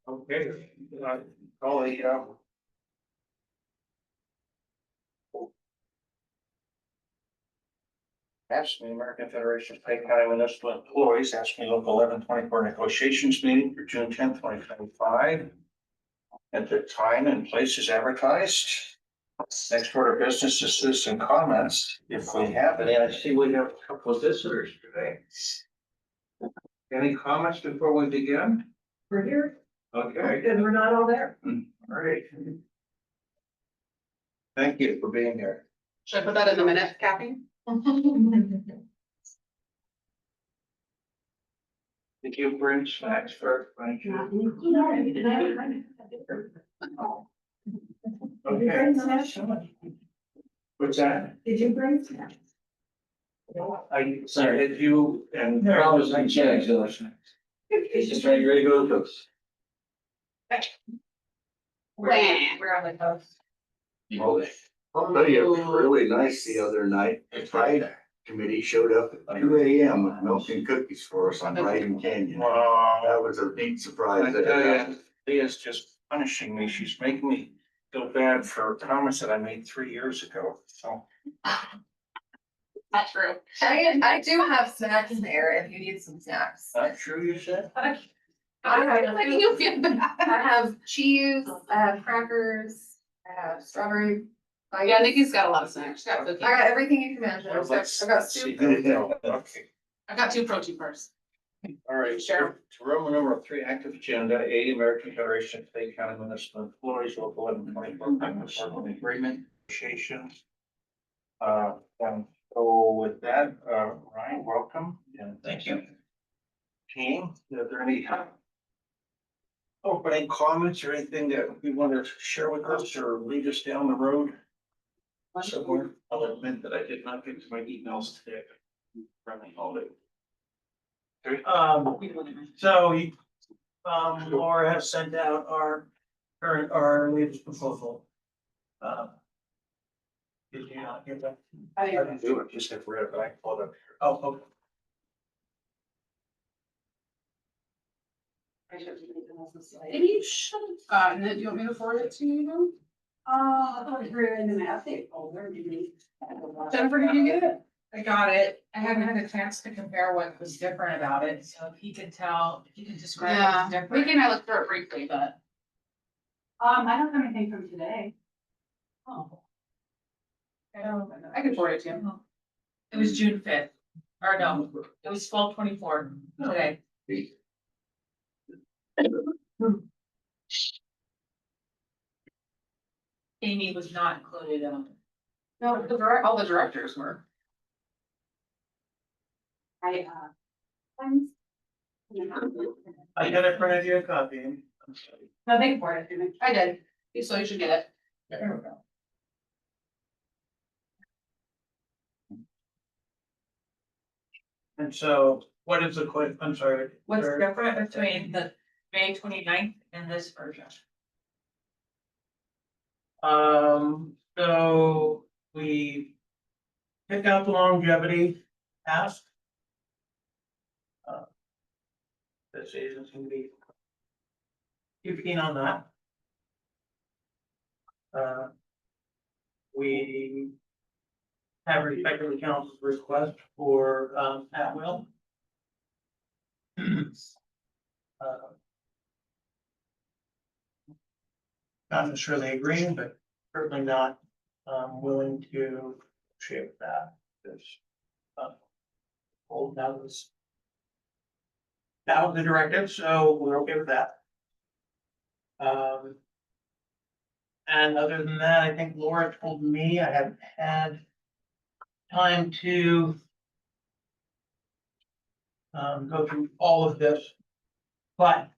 Okay, call the AFSCME American Federation of Pay County Municipal Employees, AFSCME Local 1124 negotiations meeting for June 10th, 2025. And the time and place is advertised. Next order of business is citizen comments, if we have any. I see we have a couple of visitors today. Any comments before we begin? We're here. Okay, And we're not all there. all right. Thank you for being here. Should I put that in the minute, Kathy? Did you bring snacks for? Thank you. Okay. What's that? Did you bring snacks? I did you and. Yeah, I was like, yeah, he's just ready to go to books. We're on the coast. I'll tell you, it was really nice the other night. The Pride Committee showed up at 2 a.m. with milk and cookies for us on Brighton Canyon. Wow. That was a neat surprise. I tell you, Leah's just punishing me. She's making me feel bad for comments that I made 3 years ago, so. Not true. I do have snacks there if you need some snacks. Not true, you said? I'm making you feel bad. I have cheese, I have crackers, I have strawberry. bites. Yeah, Nikki's got a lot of snacks. She's got cookies. I got everything you can imagine. Well, let's I got see soup. how we go. Okay, I got 2 protein bars. all right, Sheriff. to Roman number 3, active agenda, American Federation of State County Municipal Employees, Local 1124, agreement negotiations. And so with that, Ryan, welcome and thank you. Team, are there any opening comments or anything that you want to share with us or lead us down the road somewhere? I'll admit that I did not get to my emails today. Running all day. Okay. Laura has sent out our latest proposal. Did you not get that? I didn't do it, just have read it, but I pulled up here. Oh, okay. Maybe you should have gotten it. Do you want me to forward it to you? I thought you were in an update folder. Jennifer, did you get it? I got it. I haven't had a chance to compare what was different about it, so if he could tell, if you could describe what's Yeah, different. Ricky and I looked through it briefly, but. I don't have anything from today. Oh. I can forward it to you. It was June 5th, or no, it was 12/24 today. Amy was not included in it. No, all the directors were. I gotta print you a copy. Nothing for it, didn't I did. So you should get it. There we go. And so, what is the quick, I'm sorry. What's or- different between the May 29th and this version? So we pick out the longevity task. This isn't gonna be too keen on that. We have respected the council's request for, at will. Not necessarily agreeing, but certainly not, willing to share with that, because, well, that was the directive, so we're okay with that. And other than that, I think Laura told me I haven't had time to go through all of this, but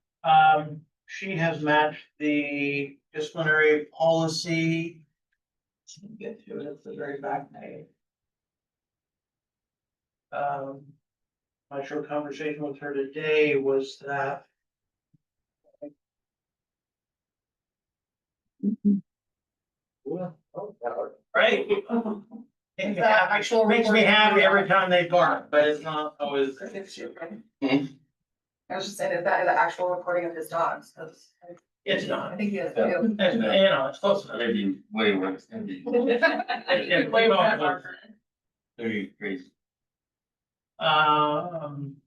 she has matched the disciplinary policy. Let me get to it at the very back page. My short conversation with her today was that. Right? Makes me happy. Actual Makes me report. happy every time they bark, but it's not always. I was just saying, is that the actual recording of his dogs? 'Cause It's I not, think he has Yeah. two. it's, you know, it's close enough. Maybe way worse, maybe It's Way way more more. very crazy. Um.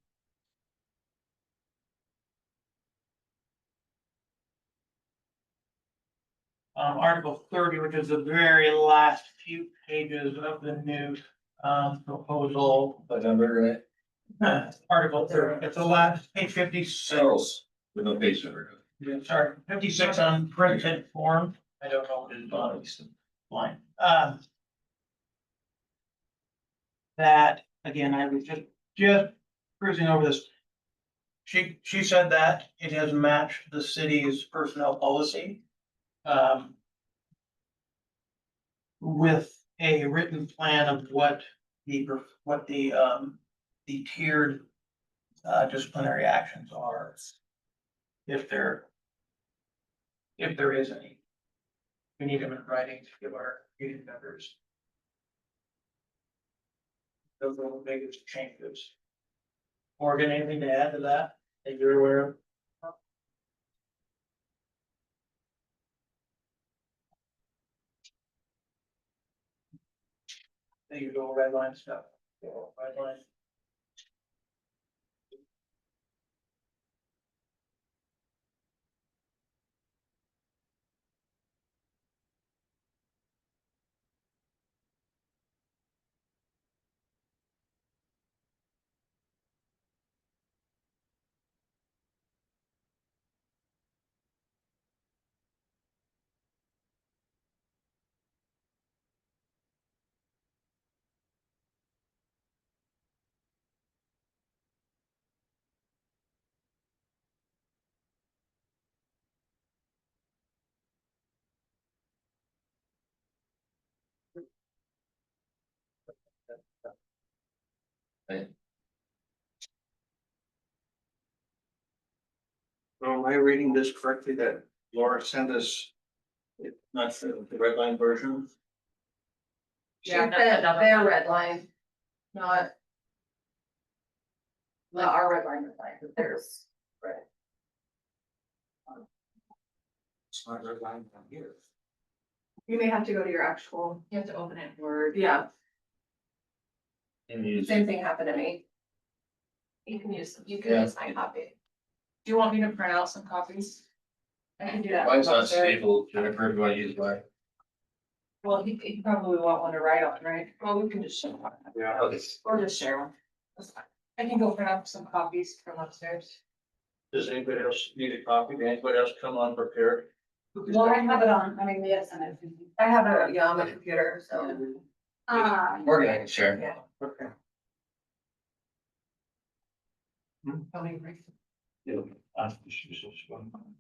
Article 30, which is the very last few pages of the new, proposal. But number, Article 30, it's the last, page 56. with no page number. Sorry, 56 on printed form. I don't know what it is on this line. That, again, I was just cruising over this. She said that it has matched the city's personnel policy. With a written plan of what the tiered disciplinary actions are. If there is any. We need them in writing to give our union members. Those are the biggest changes. Morgan, anything to add to that you're aware of? The usual red line stuff. Red line. So am I reading this correctly that Laura sent us? Not the red line version? She said their red line, not. Not our red line, but theirs. It's not red line down here. You may have to go to your actual, You have to open it in Word. yeah, And you same thing happened to me. You can Yeah. use my copy. Do you want me to print out some copies? I can do that. Mine's not stable, Jennifer, do I use mine? Well, you probably want one to write on, right? Well, we can just share one, Yeah. or just share one. That's fine. I can go print up some copies from upstairs. Does anybody else need a copy? Did anybody else come unprepared? Well, I have it on, I mean, we have some. I have it, yeah, on my computer, so. Morgan, I can share. Yeah. Okay.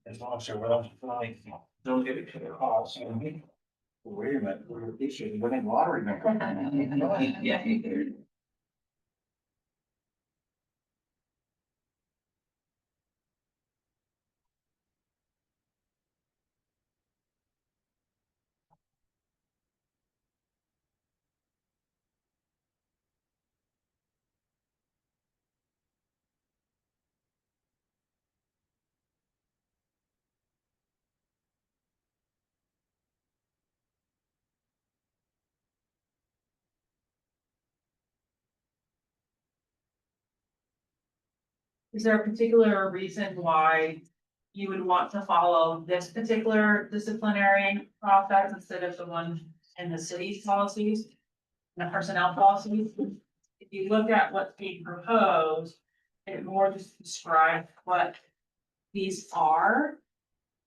As long as they're willing to fly, don't give it to the cost. Wait a minute, we're issuing winning lottery number. Yeah. Is there a particular reason why you would want to follow this particular disciplinary process instead of the one in the city's policies? And the personnel policies? If you look at what's being proposed, it more just describes what these are.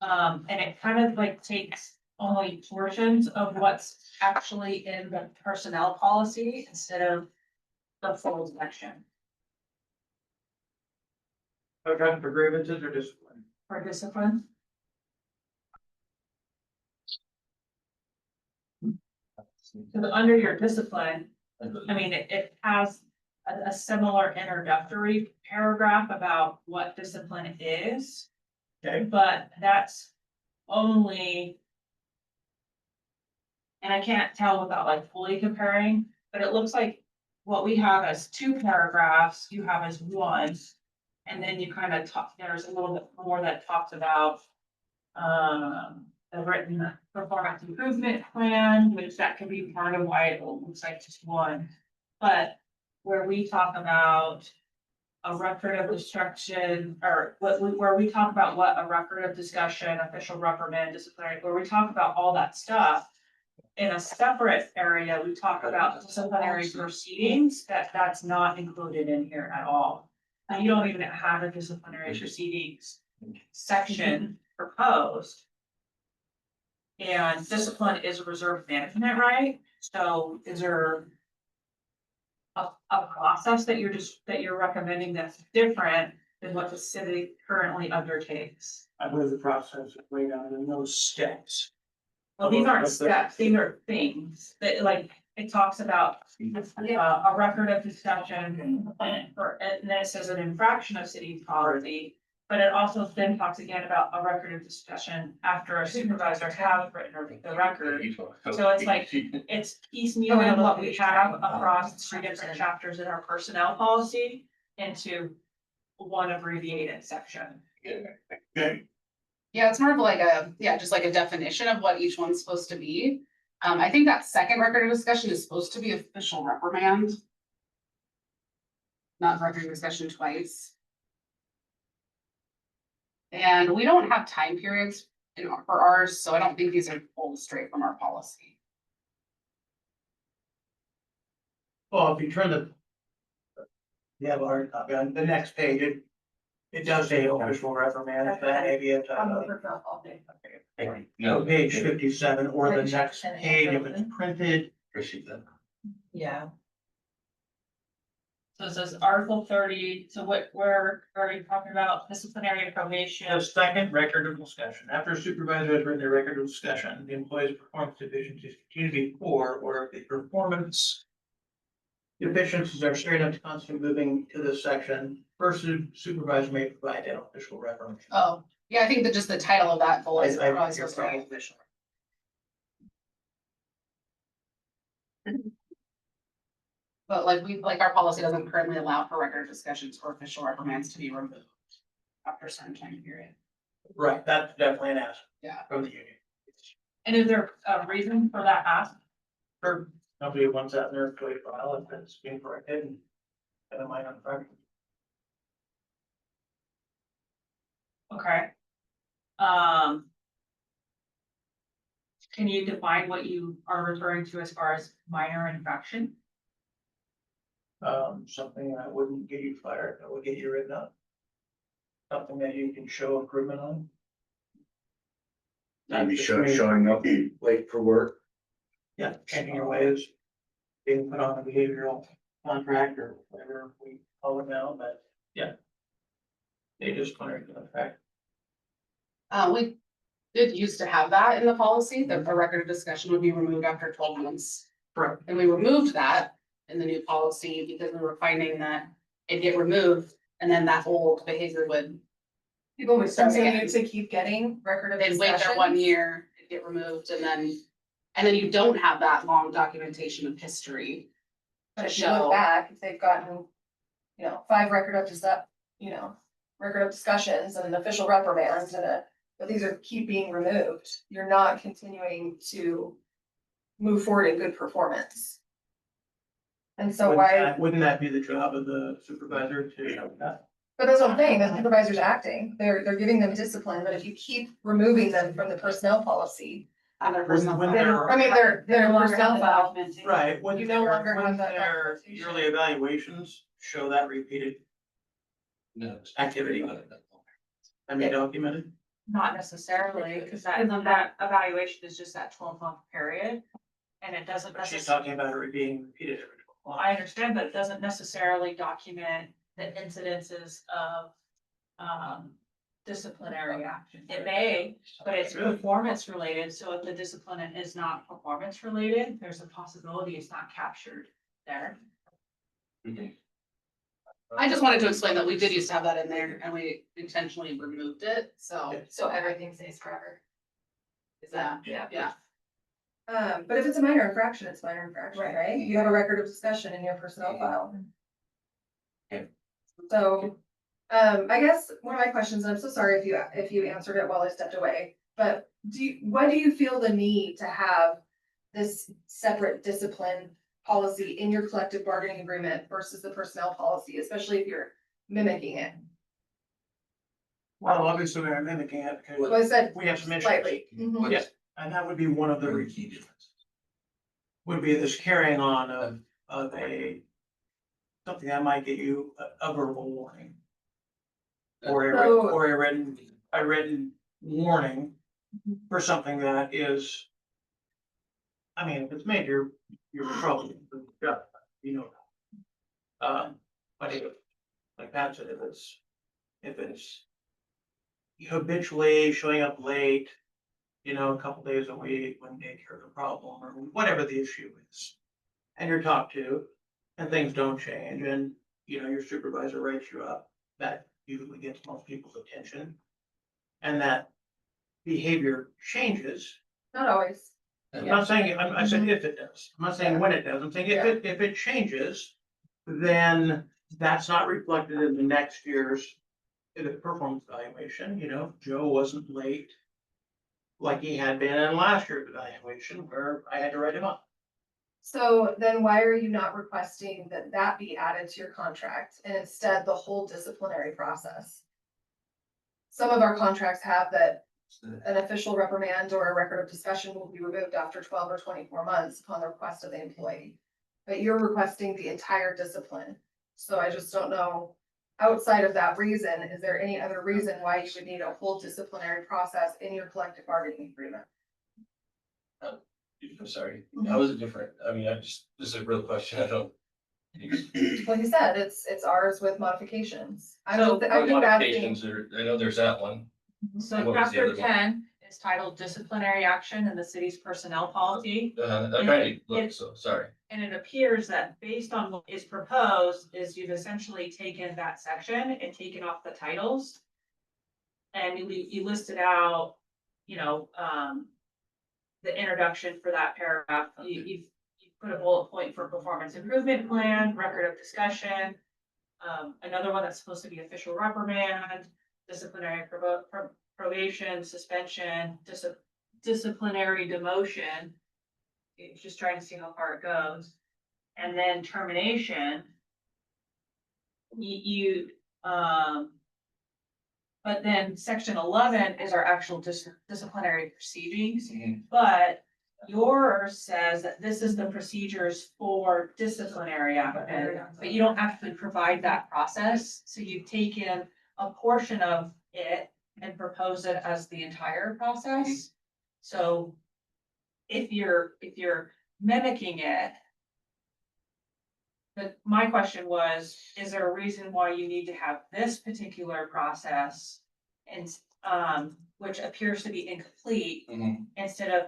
And it kind of like takes only portions of what's actually in the personnel policy instead of the full section. Okay, for grievances or discipline? For discipline. So under your discipline, I mean, it has a similar introductory paragraph about what discipline is. Okay. But that's only. And I can't tell without like fully comparing, but it looks like what we have as two paragraphs, you have as one. And then you kind of talk, there's a little bit more that talks about the written performance improvement plan, which that could be part of why it looks like just one. But where we talk about a record of instruction, or where we talk about what a record of discussion, official reprimand, disciplinary, where we talk about all that stuff. In a separate area, we talk about disciplinary proceedings, that's not included in here at all. And you don't even have a disciplinary proceedings section proposed. And discipline is a reserve management, right? So is there a process that you're recommending that's different than what the city currently undertakes? I believe the process is way down in those steps. Well, these aren't steps, these are things that, like, it talks about a record of discussion, and then it says an infraction of city policy. But it also then talks again about a record of discussion after a supervisor has written the record. So it's like, it's piecemealing what we have across 3 different chapters in our personnel policy into one abbreviated section. Okay. Yeah, it's more of like a, just like a definition of what each one's supposed to be. I think that second record of discussion is supposed to be official reprimand. Not record of discussion twice. And we don't have time periods for ours, so I don't think these are pulled straight from our policy. Well, if you turn the. You have a hard copy on the next page, it does say official reprimand, if that maybe it's. So page 57 or the next page if it's printed. Yeah. So it says Article 30, so where are you talking about disciplinary probation? The second record of discussion, after a supervisor has written their record of discussion, the employee's performance deficiencies continue to be poor, or if the performance deficiencies are straight up to constantly moving to this section, first supervisor may provide an official reprimand. Oh, yeah, I think that just the title of that bullet is I- probably supposed to be official. But like our policy doesn't currently allow for record discussions or official reprimands to be removed after a certain time period. Right, that's definitely an ask. Yeah. From the union. And is there a reason for that ask? Or nobody wants that in their employee file if it's being corrected and. I might not correct. Okay. Can you define what you are referring to as far as minor infraction? Something that wouldn't get you fired, that would get you written up. Something that you can show improvement on. Maybe showing up late for work. Yeah, changing your ways. Being put on a behavioral contract or whatever we call it now, but yeah. They just want to affect. We did used to have that in the policy, that a record of discussion would be removed after 12 months. Correct. And we removed that in the new policy because we were finding that it'd get removed and then that old behavior would. People would start continue again. to keep getting record of They'd wait there 1 year, it'd get removed and then you don't have that long documentation of history. But To if you look show, back, if they've gotten, 5 record of discussions and an official reprimands but these are keep being removed, you're not continuing to move forward in good performance. And so Wouldn't that be the job of the supervisor to show that? but that's what I'm saying, the supervisor's acting, they're giving them discipline, but if you keep removing them from the personnel policy. on their personal When file. they're- I mean, their No longer personnel have the file, documentation. Right, when You no longer have that their documentation. yearly evaluations show that repeated activity. I mean, documented. Not necessarily, because that evaluation is just that 12-month period. And it doesn't But she's necessarily, talking about it being repeated every 12 well, months. I understand, but it doesn't necessarily document the incidences of disciplinary action. It may, but it's performance related, so if the discipline is not performance related, there's a possibility it's not captured there. I just wanted to explain that we did used to have that in there and we intentionally removed it, so. so everything stays forever. Is that, yeah. But if it's a minor infraction, it's minor infraction, Right. right? You have a record of discussion in your personnel file. Okay. So I guess one of my questions, and I'm so sorry if you answered it while I stepped away, but why do you feel the need to have this separate discipline policy in your collective bargaining agreement versus the personnel policy, especially if you're mimicking it? Well, obviously we're mimicking it Well, because I said we have some issues. slightly. Mhm. Yeah, and that would be one of the key differences. Would be this carrying on of something that might get you a verbal warning. Or So- a written warning for something that is. I mean, if it's major, you're in trouble, yeah, you know. But if, like Pat said, if it's habitually showing up late, you know, a couple days a week when daycare's a problem or whatever the issue is. And you're talked to and things don't change and, you know, your supervisor writes you up, that usually gets most people's attention. And that behavior changes. Not always. I'm not saying, I said if it does, I'm not saying when it does, I'm saying if it changes, then that's not reflected in the next year's performance evaluation, you know, Joe wasn't late like he had been in last year's evaluation where I had to write him up. So then why are you not requesting that that be added to your contract and instead the whole disciplinary process? Some of our contracts have that an official reprimand or a record of discussion will be removed after 12 or 24 months upon the request of the employee. But you're requesting the entire discipline. So I just don't know, outside of that reason, is there any other reason why you would need a whole disciplinary process in your collective bargaining agreement? I'm sorry, how is it different? I mean, this is a real question, I don't. Like you said, it's ours with modifications. I'm So- just asking. Modifications, I know there's that one. So What was the other chapter one? 10 is titled disciplinary action in the city's personnel policy. I'm trying to look, so, sorry. And it appears that based on what is proposed is you've essentially taken that section and taken off the titles. And you listed out, you know, the introduction for that paragraph. You've put a bullet point for performance improvement plan, record of discussion. Another one that's supposed to be official reprimand, disciplinary probation, suspension, disciplinary demotion. It's just trying to see how far it goes. And then termination. But then section 11 is our actual disciplinary proceedings, but yours says that this is the procedures for disciplinary action, but you don't actually provide that process. So you've taken a portion of it and proposed it as the entire process. So if you're mimicking it, but my question was, is there a reason why you need to have this particular process and, which appears to be incomplete instead of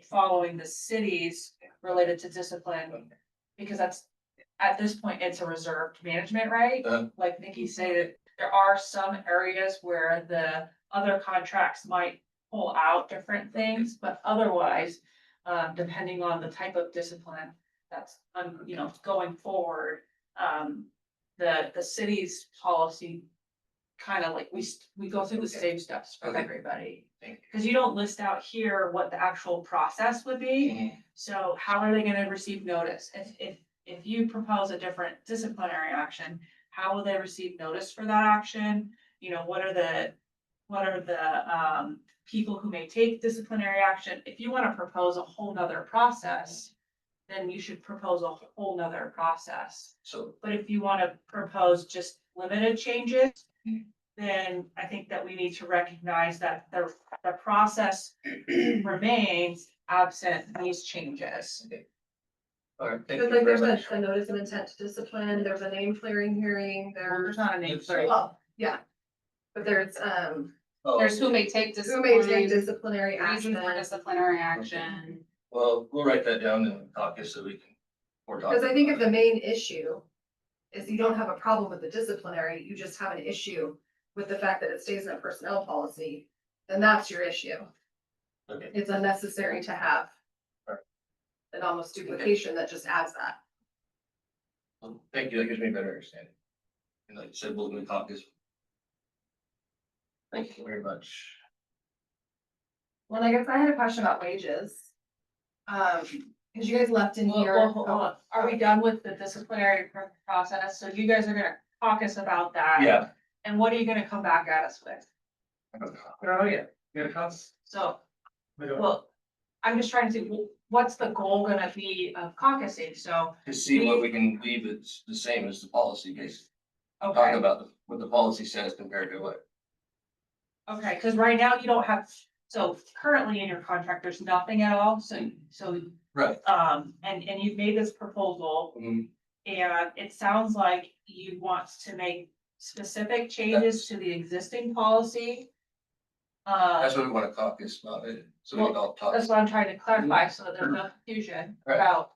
following the cities related to discipline? Because that's, at this point, it's a reserved management, right? Like Nikki said, there are some areas where the other contracts might pull out different things, but otherwise, depending on the type of discipline that's, you know, going forward, the city's policy kind of like, we go through the same steps for everybody. Cause you don't list out here what the actual process would be. So how are they gonna receive notice? If you propose a different disciplinary action, how will they receive notice for that action? You know, what are the people who may take disciplinary action? If you wanna propose a whole nother process, then you should propose a whole nother process. So, But if you wanna propose just limited changes, then I think that we need to recognize that the process remains absent these changes. all right, thank Cause you like very there's much. a notice of intent to discipline, there's a name clearing hearing, There's there's, not a name for it. well, yeah. But there's, Oh, There's who may take who may take discipline, disciplinary reason action. for disciplinary action. well, we'll write that down in the caucus so we can. we're talking Cause I think if about the main issue is you don't have a problem with the disciplinary, you just have an issue with the fact that it stays in a personnel policy, then that's your issue. it. Okay, It's unnecessary to have Right. an almost duplication that just adds that. well, thank you, that gives me a better understanding. And like I said, we'll do the caucus, Thank you very much. Well, I guess I had a question about wages. Cause you guys left in here. Well, hold on. Are we done with the disciplinary process? So you guys are gonna caucus about that? Yeah. And what are you gonna come back at us with? Oh, yeah. Good comes. So, We don't- well, I'm just trying to see, what's the goal gonna be of caucusing? So, To see what we can leave it's the same as the policy case. Talk okay, about what the policy says compared to what. okay, cause right now you don't have, so currently in your contract, there's nothing at all, so, Right. and you've made this proposal. Mhm. And it sounds like you want to make specific changes to the existing policy. That's what we want to caucus about it, so we can all talk. That's what I'm trying to clarify, so that there's no confusion Right. about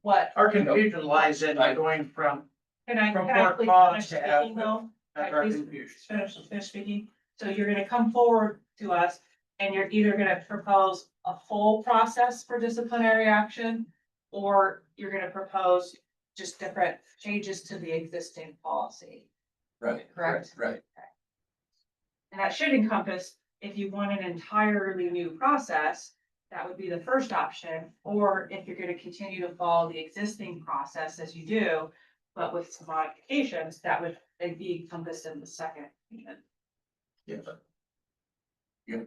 what, Our confusion lies in going from, can I From please board finish to speaking admin. though? that's Can I our please confusion. finish speaking? So you're gonna come forward to us and you're either gonna propose a full process for disciplinary action, or you're gonna propose just different changes to the existing policy, Right. correct? Right. And that should encompass, if you want an entirely new process, that would be the first option. Or if you're gonna continue to follow the existing process as you do, but with some modifications, that would be encompassed in the second. option. Yeah.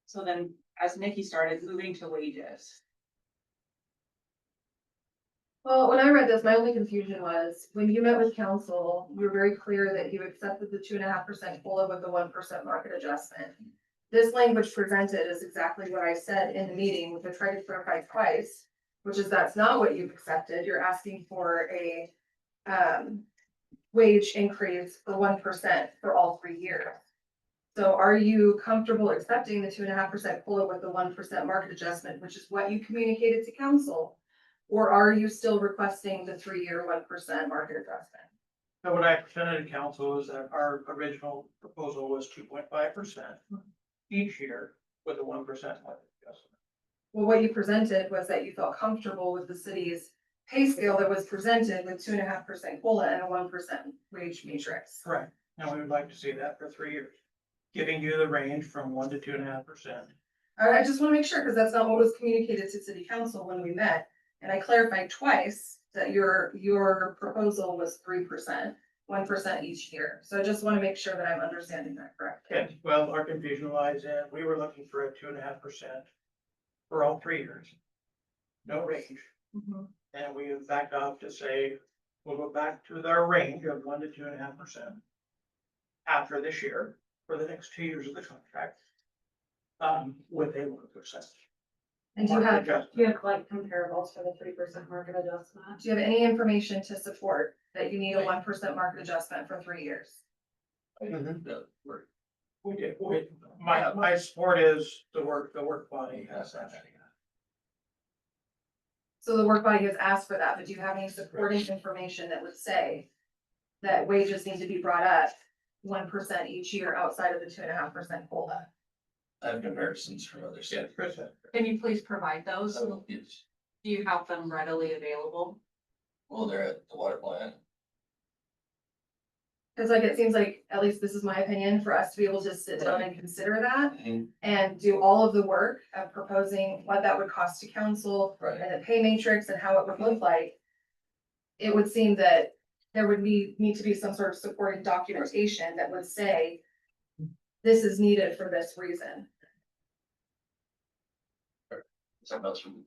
So then, as Nikki started, moving to wages. Well, when I read this, my only confusion was, when you met with council, you were very clear that you accepted the 2.5% COLA with the 1% market adjustment. This language presented is exactly what I said in the meeting, which I tried to clarify twice, which is that's not what you've accepted. You're asking for a wage increase for 1% for all 3 years. So are you comfortable accepting the 2.5% COLA with the 1% market adjustment, which is what you communicated to council? Or are you still requesting the 3-year 1% market adjustment? So what I presented to council is that our original proposal was 2.5% each year with a 1% market adjustment. Well, what you presented was that you felt comfortable with the city's pay scale that was presented with 2.5% COLA and a 1% wage matrix. Correct. And we would like to see that for 3 years, giving you the range from 1 to 2.5%. I just want to make sure, because that's not what was communicated to city council when we met. And I clarified twice that your proposal was 3%, 1% each year. So I just want to make sure that I'm understanding that correctly. Okay, well, our confusion lies in, we were looking for a 2.5% for all 3 years. No range. And we have backed off to say, we'll go back to their range of 1 to 2.5% after this year for the next 2 years of the contract. With a 1%. And do you market have, adjustment. Do you have like comparables for the 3% market adjustment? do you have any information to support that you need a 1% market adjustment for 3 years? Yeah, we're- We did, my support is the work body has that. So the work body has asked for that, but do you have any supporting information that would say that wages need to be brought up 1% each year outside of the 2.5% COLA? I have comparisons from other Yeah, cities. Chris said. Can you please provide those? So, yes. Do you have them readily available? Well, they're at the water plant. Cause like, it seems like, at least this is my opinion, for us to be able to sit down and consider that and do all of the work of proposing what that would cost to council Right. and the pay matrix and how it would look like. It would seem that there would need to be some sort of supporting documentation that would say this is needed for this reason. Something else from.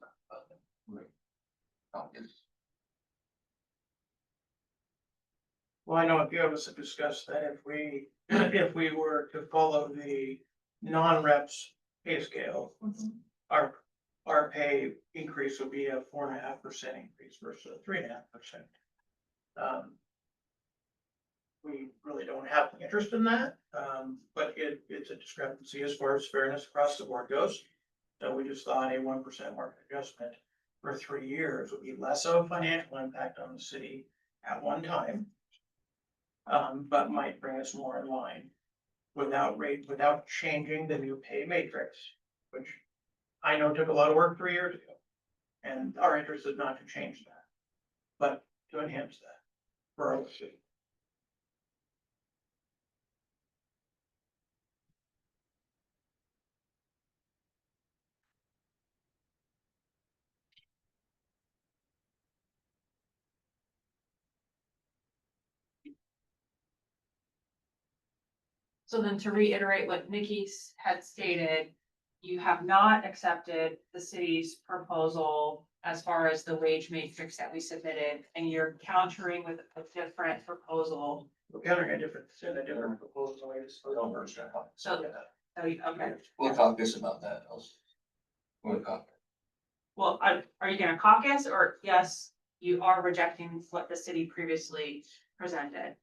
Caucus. Well, I know a few of us have discussed that if we were to follow the non-reps pay scale, our pay increase would be a 4.5% increase versus a 3.5%. We really don't have interest in that, but it's a discrepancy as far as fairness across the board goes. So we just thought a 1% market adjustment for 3 years would be less of a financial impact on the city at one time. But might bring us more in line without changing the new pay matrix, which I know took a lot of work 3 years ago. And our interest is not to change that, but to enhance that for our city. So then to reiterate what Nikki had stated, you have not accepted the city's proposal as far as the wage matrix that we submitted, and you're countering with a different proposal. We're getting a different proposal. So, okay, We'll talk this about that. We'll talk. well, are you gonna caucus, or yes, you are rejecting what the city previously presented?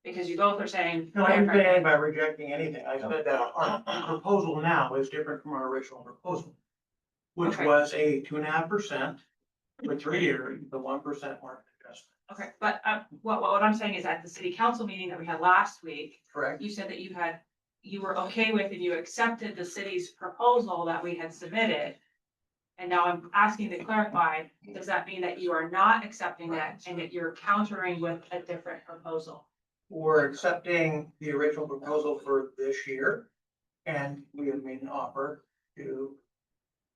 Because you both are saying. No, I didn't say anything about rejecting anything. I said that our proposal now is different from our original proposal, which Okay. was a 2.5% for 3 years, the 1% market adjustment. Okay, but what I'm saying is at the city council meeting that we had last week, Correct. you said that you were okay with and you accepted the city's proposal that we had submitted. And now I'm asking to clarify, does that mean that you are not accepting that and that you're countering with a different proposal? We're accepting the original proposal for this year, and we have made an offer to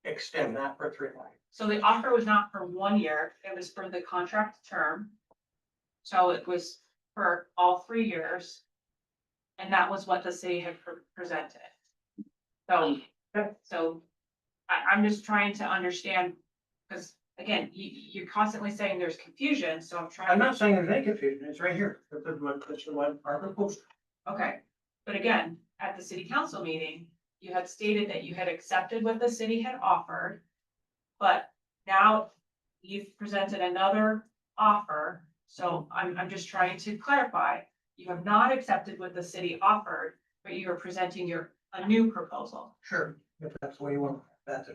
extend that for 3 months. So the offer was not for 1 year, it was for the contract term. So it was for all 3 years. And that was what the city had presented. So I'm just trying to understand, because again, you're constantly saying there's confusion, so I'm trying. I'm not saying there's any confusion, it's right here. This is what our proposal. Okay, but again, at the city council meeting, you had stated that you had accepted what the city had offered. But now you've presented another offer, so I'm just trying to clarify. You have not accepted what the city offered, but you are presenting a new proposal. Sure, if that's the way you want, that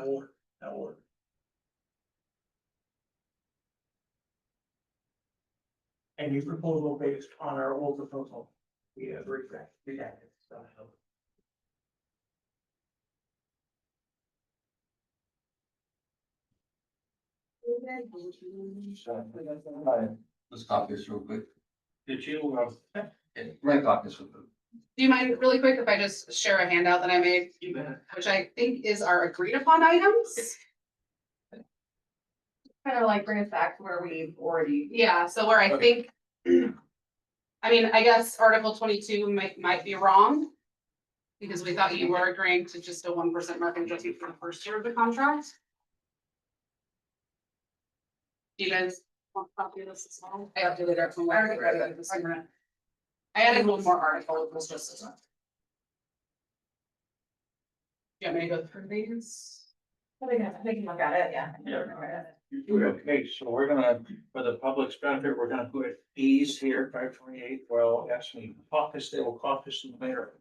will work, that will work. A new proposal based on our old proposal. We have redacted, so. Let's talk this real quick. Did you, Okay, we're gonna talk this real quick. Do you mind really quick if I just share a handout that I made, You bet. which I think is our agreed upon items? Kind of like bring us back to where we've already. Yeah, so where I think. I mean, I guess Article 22 might be wrong. Because we thought you were agreeing to just a 1% market adjustment for the first year of the contract. Do you guys want to copy of this as well? I updated it from where I read it this morning. I added one more article, it was just. Do you want me to go through these? I think look at it, yeah. okay, so we're gonna, for the public's benefit, we're gonna put E's here, 528, well, AFSCME caucus, they will caucus in their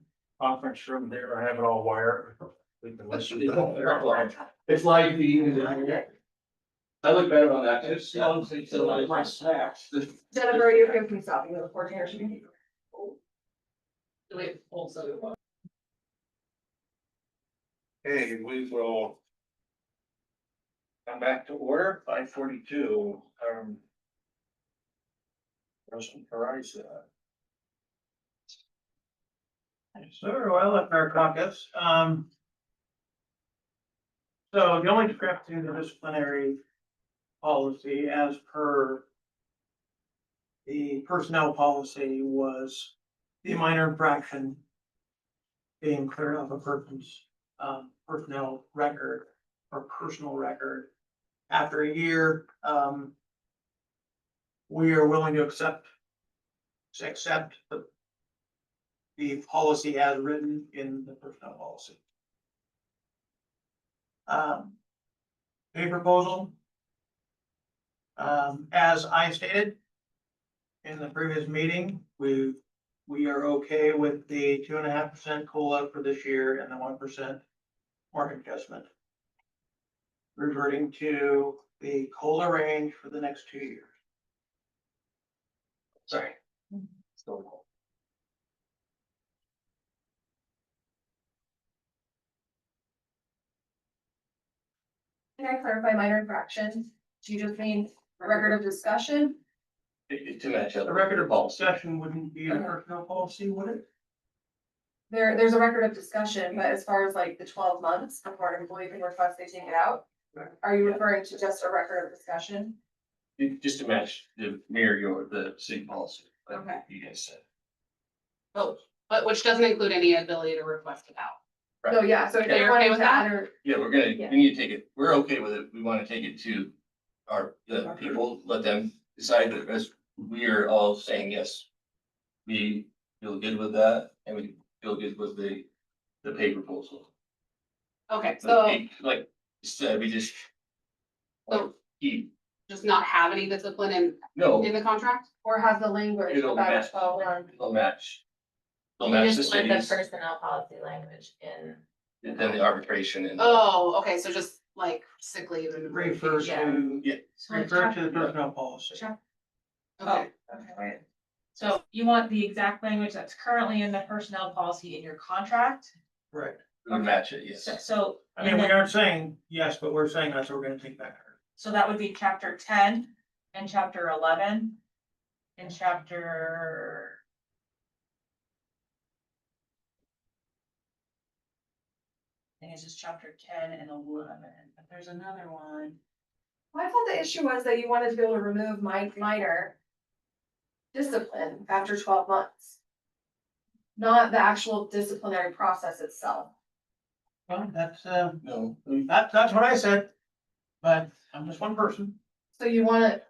conference room there, I have it all wired. We can listen. It's like I look better on that. It's like my snacks. Jennifer, are you okay with me stopping the recording or should we? Wait, also. Okay, we will come back to order, 542, President Verizon. Sir, well, at our caucus, so the only script to the disciplinary policy as per the personnel policy was the minor infraction being clear of a person's personnel record or personal record. After a year, we are willing to accept the policy as written in the personnel policy. Pay proposal. As I stated in the previous meeting, we are okay with the 2.5% COLA for this year and the 1% market adjustment. Reverting to the COLA range for the next 2 years. Sorry. Can I clarify minor infraction? Do you just mean record of discussion? To match up. The record of discussion wouldn't be the personnel policy, would it? There's a record of discussion, but as far as like the 12 months before an employee can request they take it out, are you referring to just a record of discussion? Just to match the city policy. Like Okay. You guys said. Oh, but which doesn't include any ability to request it out. No, yeah, so if Yeah, you're you're okay wanting with to that? add or, Yeah, we're gonna, we need to take it, we're okay with it, we wanna take it to the people, let them decide, that as we are all saying yes. We feel good with that, and we feel good with the pay proposal. Okay, But so like you said, we just. So- Keep, just not have any discipline in no, the contract? or have the language It'll about match. it all on. they'll match. They'll You match the just put the cities, personnel policy language in. and then the arbitration and. Oh, okay, so just like sick leave and. Refer to, refer to the personnel policy. Okay, Okay, wait. So you want the exact language that's currently in the personnel policy in your contract? Right. We match it, yes. So. I mean, we aren't saying yes, but we're saying that's what we're gonna take back. So that would be chapter 10 and chapter 11 and chapter. I think it's just chapter 10 and 11, but there's another one. Well, I thought the issue was that you wanted to be able to remove minor discipline after 12 months. Not the actual disciplinary process itself. Well, that's, No, that's what I said, but I'm just one person. So you want to,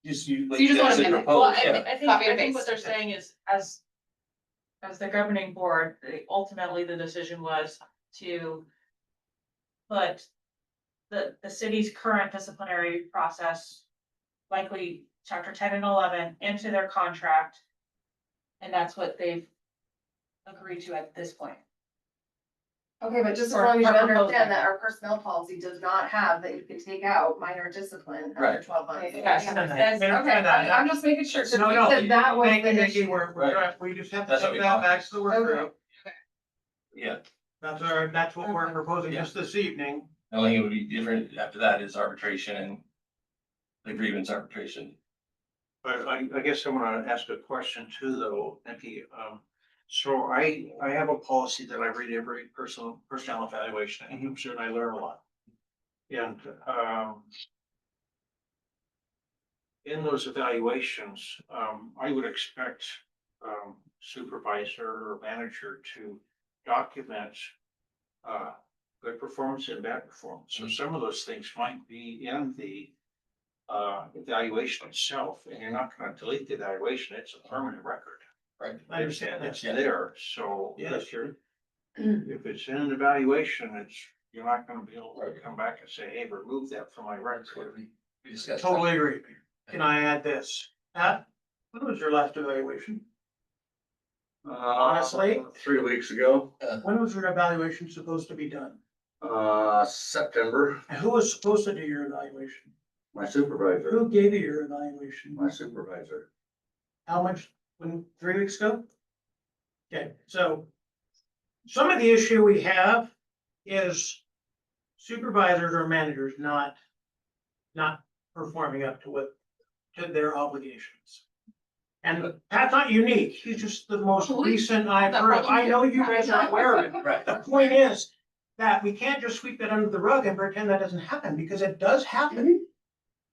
just you. So you just want as to it mimic. Well, proposed, yeah. I think, Copy I and think what paste. they're saying is, as the governing board, ultimately the decision was to put the city's current disciplinary process, likely chapter 10 and 11, into their contract. And that's what they've agreed to at this point. okay, but just as Or- long as you or proposing. understand that our personnel policy does not have that you can take out minor discipline after Right. 12 months. Okay. Okay, I'm just making sure, because No, you no. said that was Thank you, the Nikki, issue. we just have to That's what take we that want. back to the workgroup. Yeah, That's what we're proposing just this evening. the only thing would be different after that is arbitration and the grievance arbitration. But I guess I wanna ask a question too, though, Nikki. So I have a policy that I read every personnel evaluation, and I'm sure I learn a lot. And, in those evaluations, I would expect, supervisor or manager to document, good performance and bad performance. So some of those things might be in the, evaluation itself, and you're not gonna delete the evaluation, it's a permanent record. Right. I understand that. It's there, so Yeah. if it's in an evaluation, you're not gonna be able to come back and say, hey, remove that from my record. We discussed. Totally agree. Can I add this? Pat, when was your last evaluation? Honestly? 3 weeks ago, When was your evaluation supposed to be done? September, And who was supposed to do your evaluation? my supervisor, Who gave you your evaluation? my supervisor. How much, 3 weeks ago? Okay, so some of the issue we have is supervisors or managers not performing up to their obligations. And Pat's not unique, he's just the most recent I've heard of. I know you guys are aware of it. Right. The point is that we can't just sweep it under the rug and pretend that doesn't happen, because it does happen.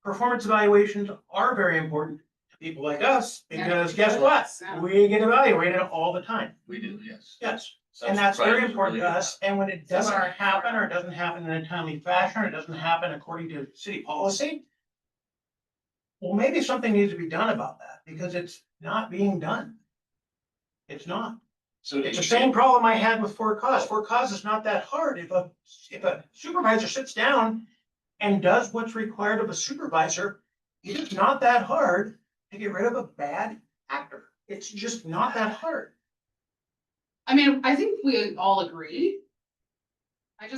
Performance evaluations are very important to people like us, because guess what? Yeah. We get evaluated all the time. We do, yes. Yes, Some and that's very supervisors important to really- us, and when it doesn't happen, or it doesn't happen in a timely fashion, or it doesn't happen according to city policy, well, maybe something needs to be done about that, because it's not being done. It's not. So It's the same problem I had with Fort Cause. Fort Cause is not that hard. If a supervisor sits down and does what's required of a supervisor, it's not that hard to get rid of a bad actor. It's just not that hard. I mean, I think we all agree.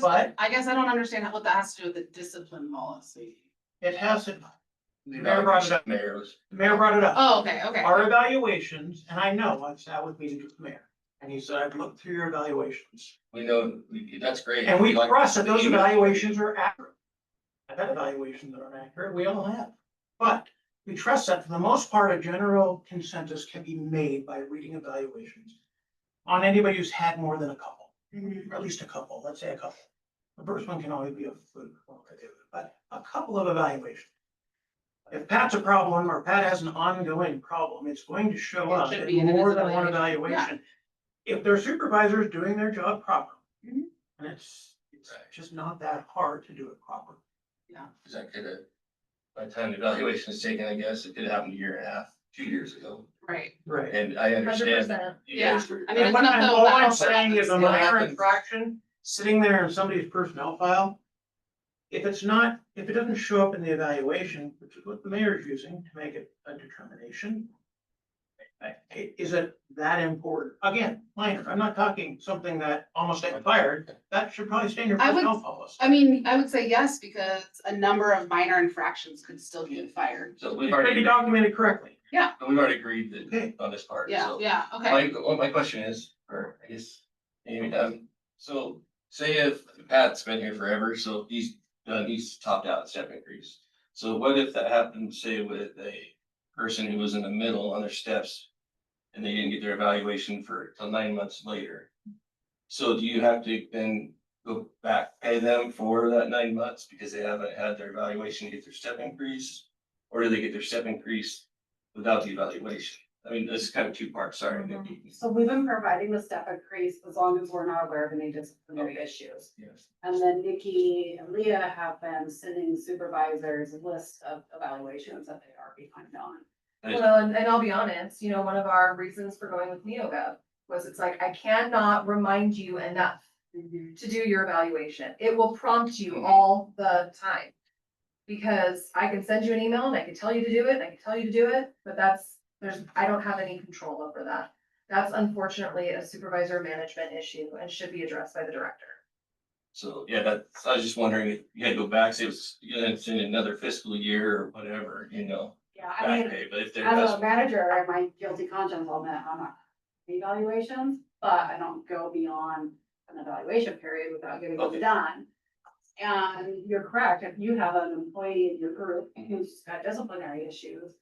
But- I guess I don't understand what that has to do with the discipline policy. It has to, The Mayor brought it up. Mayor was. the mayor brought it up. Oh, okay. Our evaluations, and I know, I've sat with meetings with the mayor, and he said, I've looked through your evaluations. We know, that's great. And we like- trust that those evaluations are accurate. I've had evaluations that are accurate, we all have. But we trust that for the most part, a general consensus can be made by reading evaluations on anybody who's had more than a couple, or at least a couple, let's say a couple. The first one can always be a food, but a couple of evaluations. If Pat's a problem, or Pat has an ongoing problem, it's going to show It up should in be in his more than one evaluation. evaluation. if their supervisor is doing their job properly. Mhm. And it's just not that hard to do it properly. Cause that could have, by the time the evaluation is taken, I guess it could have happened a year and a half, 2 years ago. Right, Right. And I understand. 100%. you Yeah. guys were- I mean, And it's what not I'm, the all I'm lateral saying is a process. minor happens. infraction sitting there in somebody's personnel file. If it doesn't show up in the evaluation, which is what the mayor is using to make it a determination. Is it that important? Again, minor, I'm not talking something that almost got fired, that should probably stay in your I would- personnel policy. I mean, I would say yes, because a number of minor infractions could still get fired. So we've It should be already, documented correctly. we've already agreed that Okay. on this part, Yeah, so. yeah, okay. What my question is, or I guess, maybe, so say if Pat's been here forever, so he's done, he's topped out at step increase. So what if that happened, say with a person who was in the middle on their steps and they didn't get their evaluation for till 9 months later? So do you have to then go back, pay them for that 9 months because they haven't had their evaluation to get their step increase? Or do they get their step increase without the evaluation? I mean, this is kind of two parts, sorry, Nikki. So we've been providing the step increase as long as we're not aware of any disciplinary issues. Yes. And then Nikki and Leah have been sending supervisors a list of evaluations that they are behind on. Well, and I'll be honest, you know, one of our reasons for going with NeoGov was it's like, I cannot remind you enough to do your evaluation. It will prompt you all the time. Because I can send you an email and I can tell you to do it, and I can tell you to do it, but I don't have any control over that. That's unfortunately a supervisor management issue and should be addressed by the director. So, yeah, that's, I was just wondering if you had to go back, say it's, it's in another fiscal year or whatever, Yeah, I back mean, pay, but if there as has. a manager, I my guilty conscience on that, I'm not evaluations, but I don't go beyond an evaluation period without getting them Okay. done. And you're correct, if you have an employee in your group who's got disciplinary issues,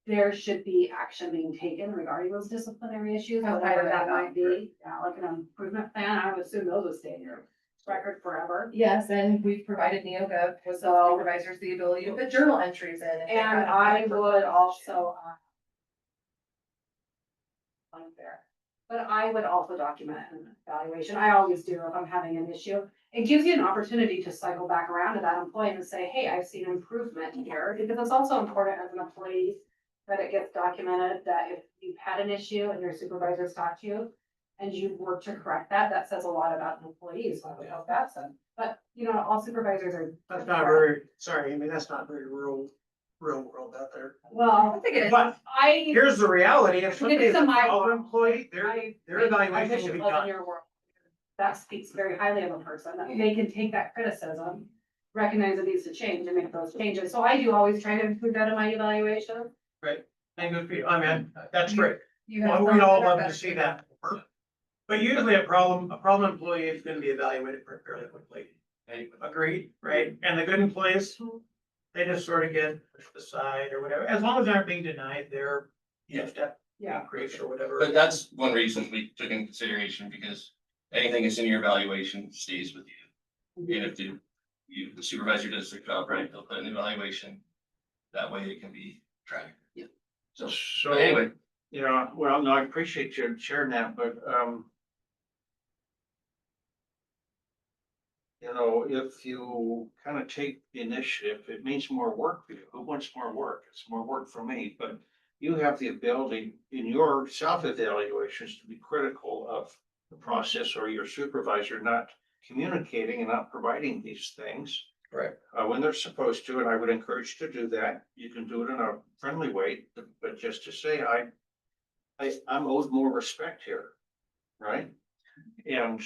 there should be action being taken regarding those disciplinary issues, How whatever high that that might be. Yeah, like an improvement plan, I would assume those would stay in your record forever. Yes, and we've provided NeoGov with the So- supervisors the ability to put journal entries in. if they've And got I a- would also. Unfair, but I would also document an evaluation. I always do if I'm having an issue. It gives you an opportunity to cycle back around to that employee and say, hey, I've seen improvement here. Because it's also important as an employee that it gets documented that if you've had an issue and your supervisor's talked to you and you work to correct that, that says a lot about an employee. So I would hope that's it. But, all supervisors are. That's not very, sorry, Amy, that's not very real world out there. Well, I think it is. But I. here's the reality, if somebody is It's a in my fellow world. employee, their I evaluation wish will it be was in done. your world. That speaks very highly of a person, that they can take that criticism, recognize it needs to change and make those changes. So I do always try to include that in my evaluation. And good for you, I mean, that's great. You have Well, we'd all some that are love to better see than that. But usually a problem employee is gonna be evaluated fairly quickly. Agreed, right? And the good employees, they just sort of get pushed aside or whatever, as long as they aren't being denied their, step Yeah. increase or whatever. But that's one reason we took into consideration, because anything that's in your evaluation stays with you. And if the supervisor does their job right, they'll put an evaluation. That way it can be tracked. Yeah. So, So but anyway, yeah, well, no, I appreciate you sharing that, but, if you kind of take the initiative, it means more work for you. Who wants more work? It's more work for me, but you have the ability in your self-evaluations to be critical of the process or your supervisor not communicating and not providing these things. Right. When they're supposed to, and I would encourage you to do that. You can do it in a friendly way, but just to say, I'm owed more respect here, right? And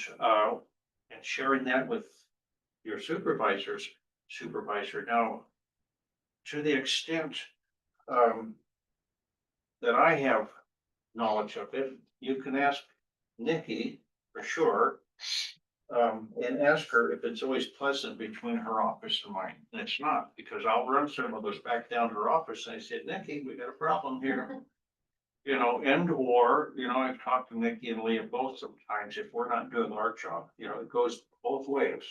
sharing that with your supervisor now, to the extent that I have knowledge of it, you can ask Nikki for sure. And ask her if it's always pleasant between her office and mine. And it's not, because I'll run some of those back down to her office and I said, Nikki, we got a problem here. Or I've talked to Nikki and Leah both sometimes, if we're not doing our job, it goes both ways.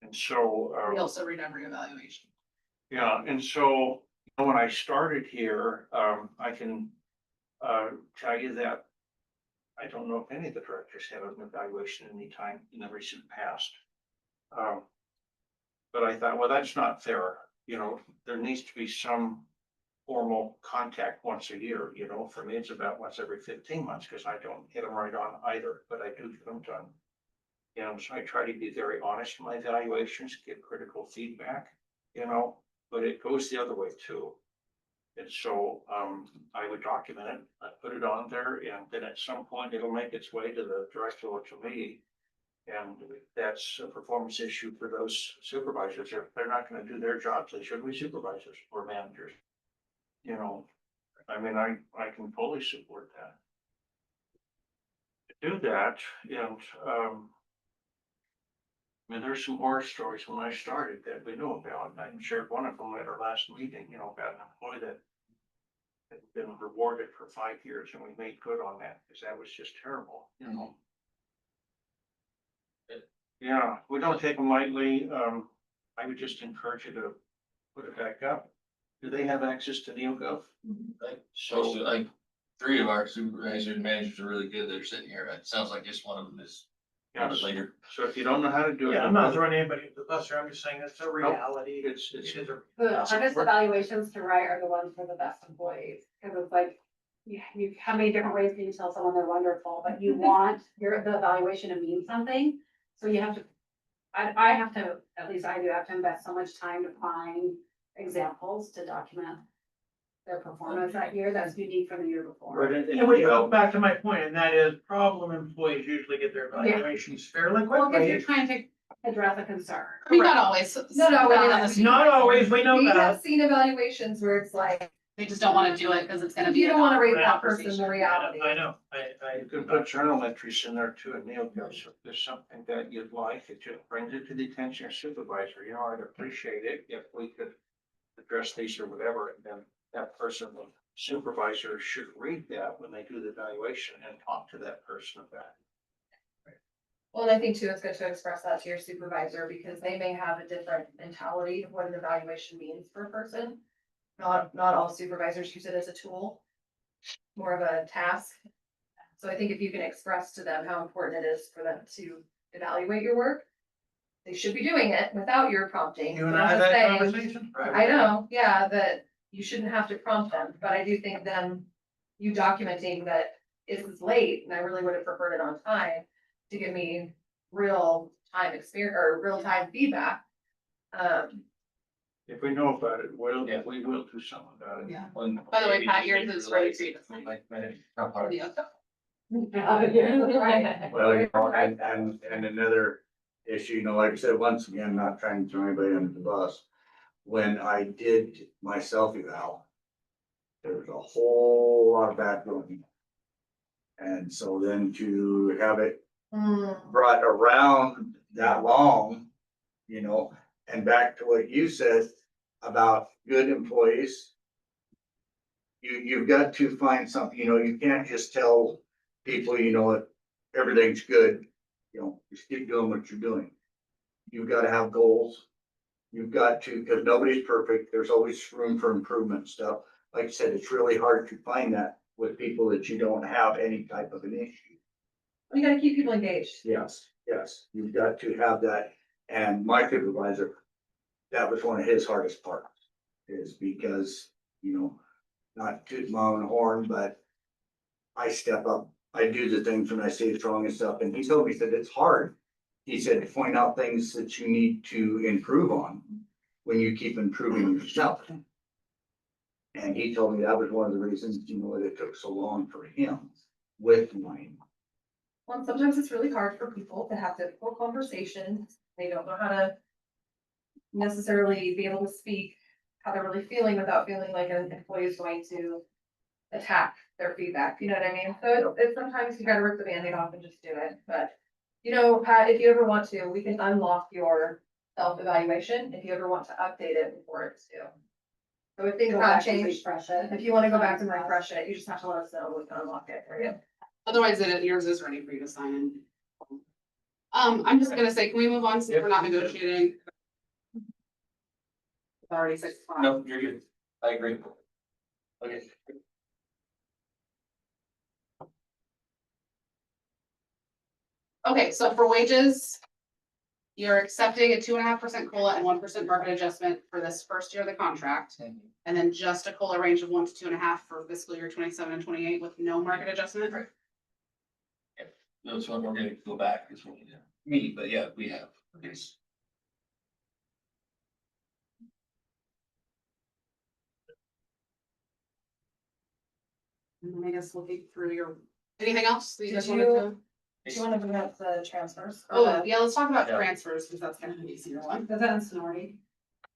And so. We also read every evaluation. Yeah, and so, when I started here, I can tell you that I don't know if any of the directors have an evaluation any time in the recent past. But I thought, well, that's not fair, you know, there needs to be some formal contact once a year, you know, for me, it's about once every 15 months, because I don't hit them right on either, but I do get them done. You know, so I try to be very honest in my evaluations, give critical feedback, you know, but it goes the other way too. And so, I would document it, I put it on there, and then at some point it'll make its way to the director or to me. And that's a performance issue for those supervisors. If they're not gonna do their jobs, they shouldn't be supervisors or managers. You know, I mean, I can fully support that. To do that, and, I mean, there's some horror stories when I started that we know about, and I shared one of them at our last meeting, you know, about an employee that had been rewarded for 5 years, and we made good on that, because that was just terrible, you know? Yeah, we don't take them lightly, I would just encourage you to put it back up. Do they have access to NeoGov? So like, 3 of our supervisors and managers are really good. They're sitting here. It sounds like just one of them is a little Yes, bit later. so if you don't know how to do it. Yeah, I'm not throwing anybody under the bus here, I'm just saying it's a reality. It's, It is a. The hardest evaluations to write are the ones for the best employees, because it's like, you, how many different ways can you tell someone they're wonderful, but you want the evaluation to mean something. So you have to, I have to, at least I do have to invest so much time to find examples to document their performance that year that's unique from the year before. Yeah, we go back to my point, and that is problem employees usually get their evaluations fairly Well, because you're quickly. trying to address a concern. I mean, not always. Not always. Depending on the Not always, we know We have that. seen evaluations where it's like, They just don't wanna do it because it's gonna if be. you don't wanna rate that conversation. person, the reality. I know, You can put journal entries in there too, and NeoGov, so if there's something that you'd like, it just brings it to the attention of supervisor, you know, I'd appreciate it if we could address these or whatever, and then that person, the supervisor should read that when they do the evaluation and talk to that person about it. well, and I think too, it's good to express that to your supervisor, because they may have a different mentality of what an evaluation means for a person. Not all supervisors use it as a tool, more of a task. So I think if you can express to them how important it is for them to evaluate your work, they should be doing it without your prompting. You and But I I'm had just that saying, conversation. I know, yeah, that you shouldn't have to prompt them, but I do think them, you documenting that it's late, and I really would have preferred it on time to give me real time experience, or real time feedback. If we know about it, Yeah. we will do something about it. Yeah. When- By the way, Pat, yours is really great. Like, how hard? Yeah. Well, you know, and another issue, you know, like I said, once again, not trying to throw anybody under the bus. When I did my self-eval, there was a whole lot of background. And so then to have it brought around that long, you know, and back to what you said about good employees. You've got to find something, you know, you can't just tell people, you know, that everything's good, you know, just keep doing what you're doing. You've got to have goals. You've got to, because nobody's perfect, there's always room for improvement and stuff. Like I said, it's really hard to find that with people that you don't have any type of an issue. You gotta keep people engaged. Yes, yes, you've got to have that. And my supervisor, that was one of his hardest parts, is because, you know, not toot my own horn, but I step up, I do the things when I see it's wrong and stuff. And he told me that it's hard. He said to point out things that you need to improve on when you keep improving yourself. And he told me that was one of the reasons, you know, that it took so long for him with mine. Well, sometimes it's really hard for people to have difficult conversations. They don't know how to necessarily be able to speak how they're really feeling without feeling like an employee is going to attack their feedback. You know what I mean? So it's sometimes you gotta rip the Band-Aid off and just do it. But, you know, Pat, if you ever want to, we can unlock your self-evaluation if you ever want to update it before it's due. So if things Go have back and changed, refresh it. if you wanna go back and refresh it, you just have to let us know. We can unlock it for you. Otherwise, yours is ready for you to sign in. I'm just gonna say, can we move on since we're not negotiating? It's already 6 o'clock. No, you're good. I agree. Okay. Okay, so for wages. You're accepting a 2.5% COLA and 1% market adjustment for this first year of the contract. And then just a COLA range of 1 to 2.5 for fiscal year 27 and 28 with no market adjustment. Right. That's what we're gonna go back is what we do. Me, but yeah, we have. Yes. And then I guess looking through your, anything else that you guys Did wanted to? Do you wanna bring up the transfers? Or Oh, the- yeah, let's talk about Yeah. transfers, because that's kind of an easier one. Is that in seniority?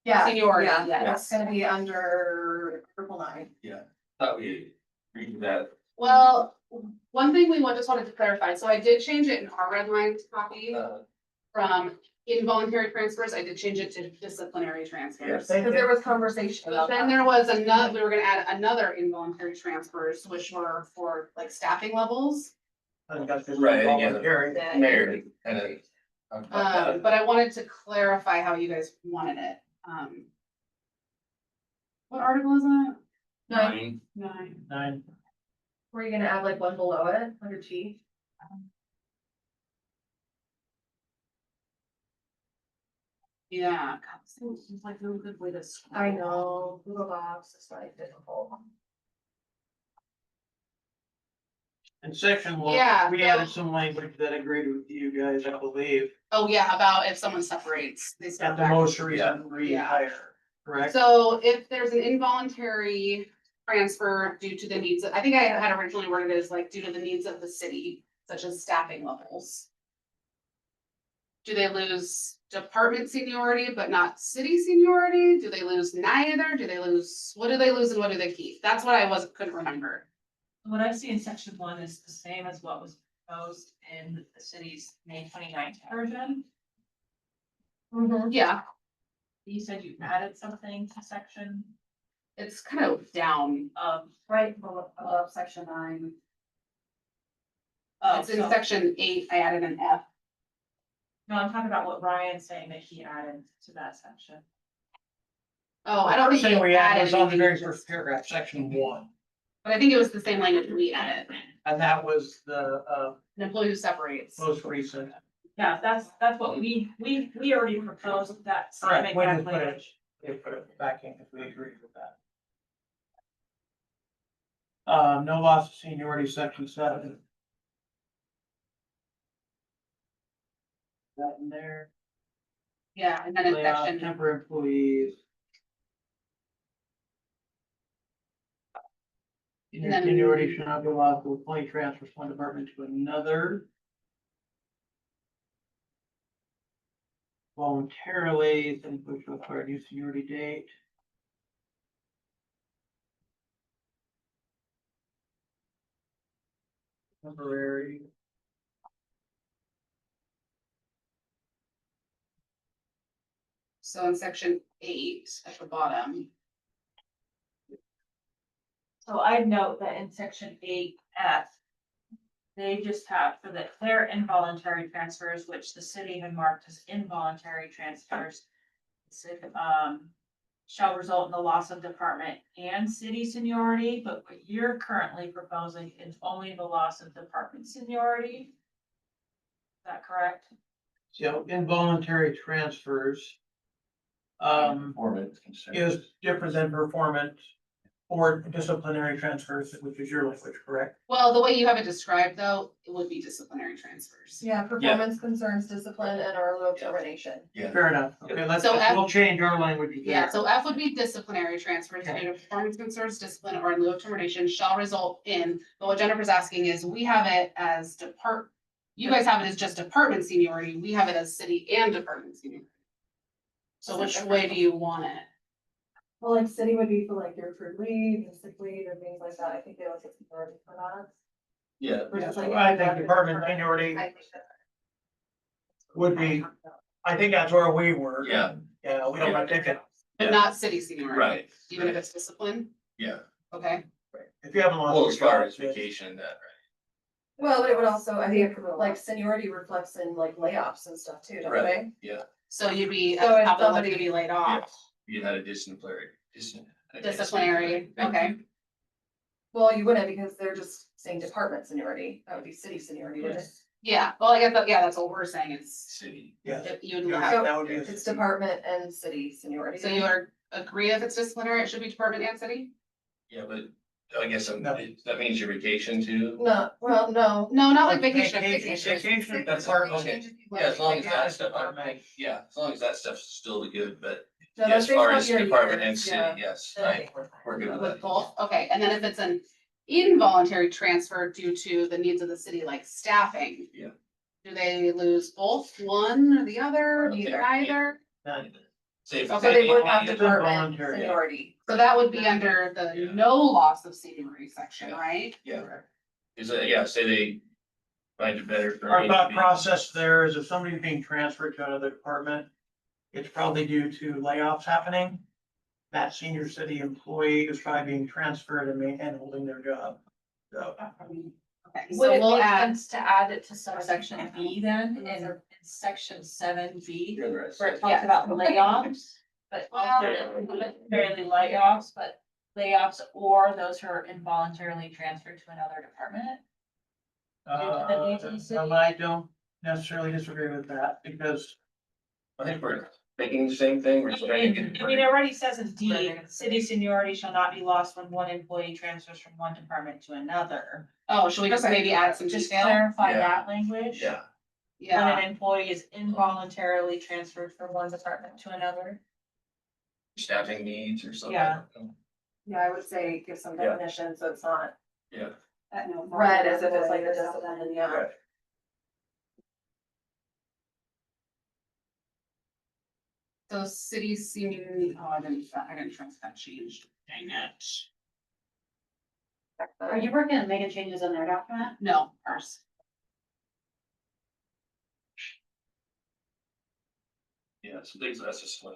Yeah. Seniority, Yeah, yes. it's gonna be under Article 9. Thought we agreed that. Well, one thing we just wanted to clarify, so I did change it in our red line copy from involuntary transfers, I did change it to disciplinary transfers. Cause there was conversation about Then that. there was another, we were gonna add another involuntary transfers, which were for like staffing levels. I got this Right, yeah. voluntary. Mayor kind of. But I wanted to clarify how you guys wanted it. What article is that? 9. 9. Were you gonna add like one below it, under G? Yeah, God, this seems like no good way to. I know, Google Docs is like difficult. In section one, Yeah, we so- added some language that agreed with you guys, I believe, Oh, yeah, about if someone separates, they at start the back. most recent Yeah. rehire, correct? So if there's an involuntary transfer due to the needs, I think I had originally worded it as like due to the needs of the city, such as staffing levels. Do they lose department seniority but not city seniority? Do they lose neither? Do they lose, what do they lose and what do they keep? That's what I couldn't remember. What I see in section 1 is the same as what was proposed in the city's May 29th version. Yeah, You said you added something to section it's kind of down. Right above section 9. Oh, It's in so, section 8, I added an F. no, I'm talking about what Ryan's saying that he added to that section. Oh, I don't think Saying we added added was on the very anything, first paragraph, section 1, but I think it was the same language we added. and that was the, An employee who separates. most recent. Yeah, that's what we already proposed that same Correct, we exact just put it, language. we put it back in if we agreed with that. No loss of seniority, section 7. That in there. Yeah, and then in Layoff, section, temporary employees. And then- Seniority should not be allowed to employee transfer from one department to another. Voluntarily, then which require new seniority date. Temporary. so in section 8 at the bottom, So I note that in section 8F, they just have for their involuntary transfers, which the city had marked as involuntary transfers. Shall result in the loss of department and city seniority, but what you're currently proposing is only the loss of department seniority. Is that correct? So involuntary transfers. Performance concern. Is different than performance or disciplinary transfers, which is your language, correct? well, the way you have it described though, it would be disciplinary transfers. Yeah, performance concerns, discipline, and or lieu of termination. Yeah. Fair enough. Okay, So F- we'll change our language there. Yeah, so F would be disciplinary transfers due to performance concerns, discipline, or in lieu of termination shall result in, but what Jennifer's asking is, we have it as you guys have it as just department seniority, we have it as city and department seniority. So which way do you want it? Well, like city would be for like your accrued leave and sick leave and things like that. I think they look at seniority for that. Yeah. Versus like. I think department seniority I think that- would be, I think that's where we were. Yeah, Yeah, we don't want to take it. But Yeah. not city seniority. right. Even if it's discipline, Yeah, okay? If you haven't lost. well, your as far as job, vacation, that, Well, but it would also, I think, like seniority reflects in like layoffs and stuff too, don't Right. they? yeah, So you'd be, So if probably somebody- to be laid off, you had a disciplinary. disciplinary, okay? Well, you wouldn't because they're just saying department seniority. That would be city seniority, wouldn't it? Yeah, well, I guess, yeah, that's what we're saying, it's, City. Yes. if you would Yeah, have, that would be. It's department and city seniority. so you are agree if it's disciplinary, it should be department and city? Yeah, but I guess No. that means your vacation too. No, well, no. No, not like Vacation, vacation. vacation. That's Department hard, okay. changes people Yeah, as long as like that stuff, yeah, as long as that stuff's still good, but No, yeah, as that's based far on as your department and years, city, yeah. yes, Okay. we're good with With that. both, okay, and then if it's an involuntary transfer due to the needs of the city, like staffing. Yeah. Do they lose both, one or the other, Okay. neither? Say if Okay. So they would have It's department involuntary. seniority. So that would be under the Yeah. no loss of seniority section, Yeah. right? Yeah. Is it, yeah, say they find it better for. Our me thought to be- process there is if somebody's being transferred to another department, it's probably due to layoffs happening. That senior city employee is probably being transferred and holding their job. So, Okay, Would so it we'll make add, sense to add it to subsection B then, in section 7B? You're the rest. Where it talks about layoffs, but Well- fairly layoffs, but layoffs or those who are involuntarily transferred to another department. The needs of the city? I don't necessarily disagree with that because I think we're thinking the same thing, we're just trying to I get. mean, it already says in D, city seniority shall not be lost when one employee transfers from one department to another. oh, should we just Okay. maybe add some Just detail? clarify Yeah. that language. Yeah, When Yeah, an employee is involuntarily transferred from one department to another. staffing needs or something. Yeah. Yeah, I would say give some Yeah. definition, so it's not Yeah. At no. read as if it's like the discipline and yeah. Right. so city senior, oh, I didn't trust that changed, dang it. Are you working on making changes in their document? No, ours. Yeah, so things, that's just one.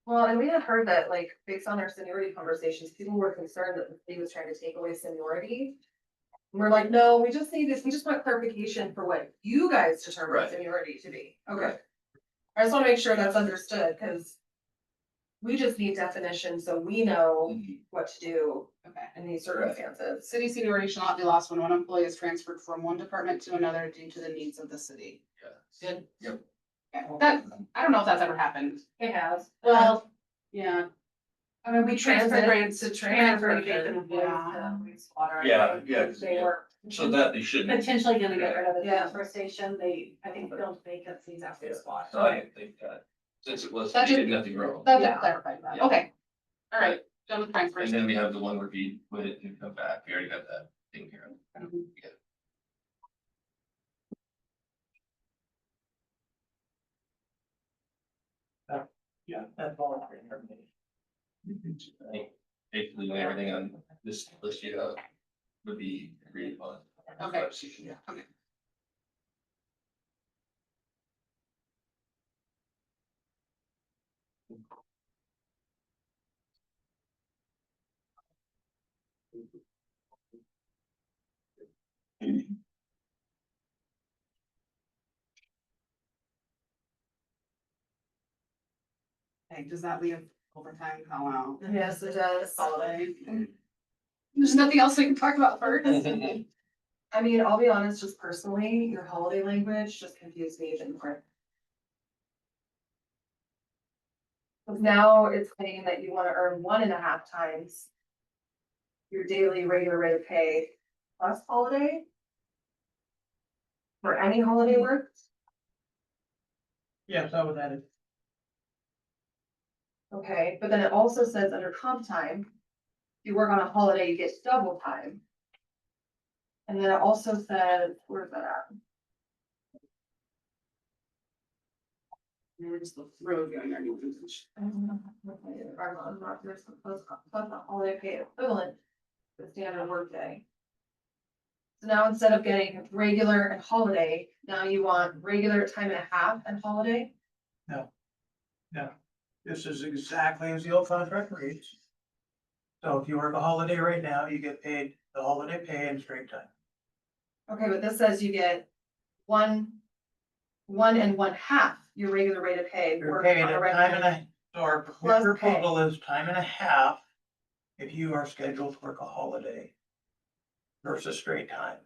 Well, and we had heard that, like, based on our seniority conversations, people were concerned that the city was trying to take away seniority. And we're like, no, we just need this, we just want clarification for what you guys determine Right. seniority to be. Okay. I just wanna make sure that's understood, cause we just need definition, so we know what to do Okay. in these circumstances. City seniority shall not be lost when one employee is transferred from one department to another due to the needs of the city. Yeah. Good? Yep. Okay, that, I don't know if that's ever happened. It has. Well, yeah, I mean, we Transfer transferred grants to Transfer transfer. from employees to wastewater. Yeah, yeah, They yeah. were So that they shouldn't. potentially gonna get rid of the Yeah. transfer station. They, I think, filled vacancies after the spot. So I didn't think that, since it was, That they just- did nothing wrong. that Yeah. just clarified that, Yeah. okay. All right, done with And transfers. then we have the one where we quit it and come back, we already got that taken care of. Mhm. Yeah. yeah, that's voluntary termination. I think basically everything on this list, would be agreed upon. Okay. Yeah. Okay. Okay, does that leave overtime call out? Yes, it does. Holiday. There's nothing else we can talk about first. I mean, I'll be honest, just personally, your holiday language just confused me even more. 'Cause now it's saying that you wanna earn 1.5 times your daily regular rate of pay plus holiday? For any holiday work? Yes, I would add it. Okay, but then it also says under comp time, if you work on a holiday, you get double time. And then it also says, where's that at? Where's the road going there? Plus a holiday pay equivalent to the standard workday. So now instead of getting regular and holiday, now you want regular time and a half and holiday? This is exactly as the old contract reads. So if you work a holiday right now, you get paid the holiday pay and straight time. Okay, but this says you get one and 1/2 your regular rate of pay. You're work paid on a a regular- time and a, So our Plus pay. proposal is time and a half if you are scheduled to work a holiday versus straight time.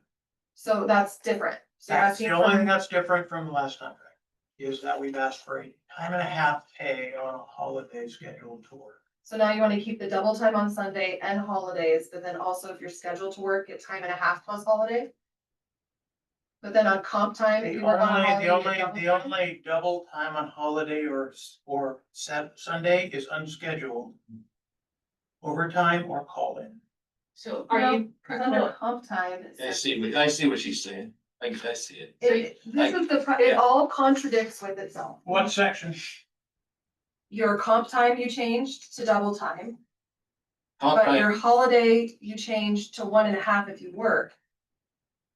So that's different. So you're That's the asking only thing for, that's different from the last contract, is that we've asked for a time and a half pay on a holiday scheduled to work. so now you wanna keep the double time on Sunday and holidays, but then also if you're scheduled to work, get time and a half plus holiday? But then on comp time, if The you work on a holiday, only, you get double the time? only double time on holiday or Sunday is unscheduled. Overtime or call-in. So Are are you, you, cause under comp time, it I says. see what she's saying. I see it. This is it Yeah. all contradicts with itself. What section? Your comp time you changed to double time, Comp but your time, holiday you changed to 1.5 if you work.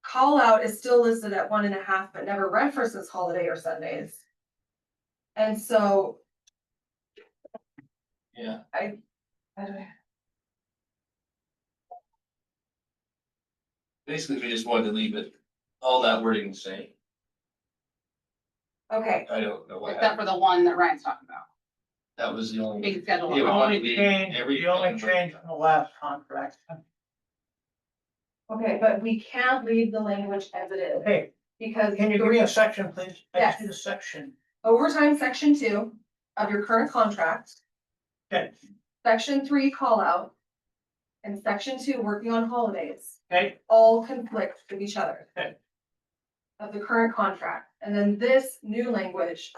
Call out is still listed at 1.5, but never references holiday or Sundays. And so yeah, I don't- basically, we just wanted to leave it, all that wording the same. okay, I don't know what except happened. for the one that Ryan's talking about, That was the only. being scheduled. Yeah, The we on. want only to leave change, every- the only change from the last contract. okay, but we can't leave the language as it is Hey, because. can you give me a section, please? I just Yes. need a section. Overtime, section 2 of your current contract. Okay. Section 3 call out. And section 2 working on holidays, Okay, all conflict with each other. Okay. Of the current contract, and then this new language.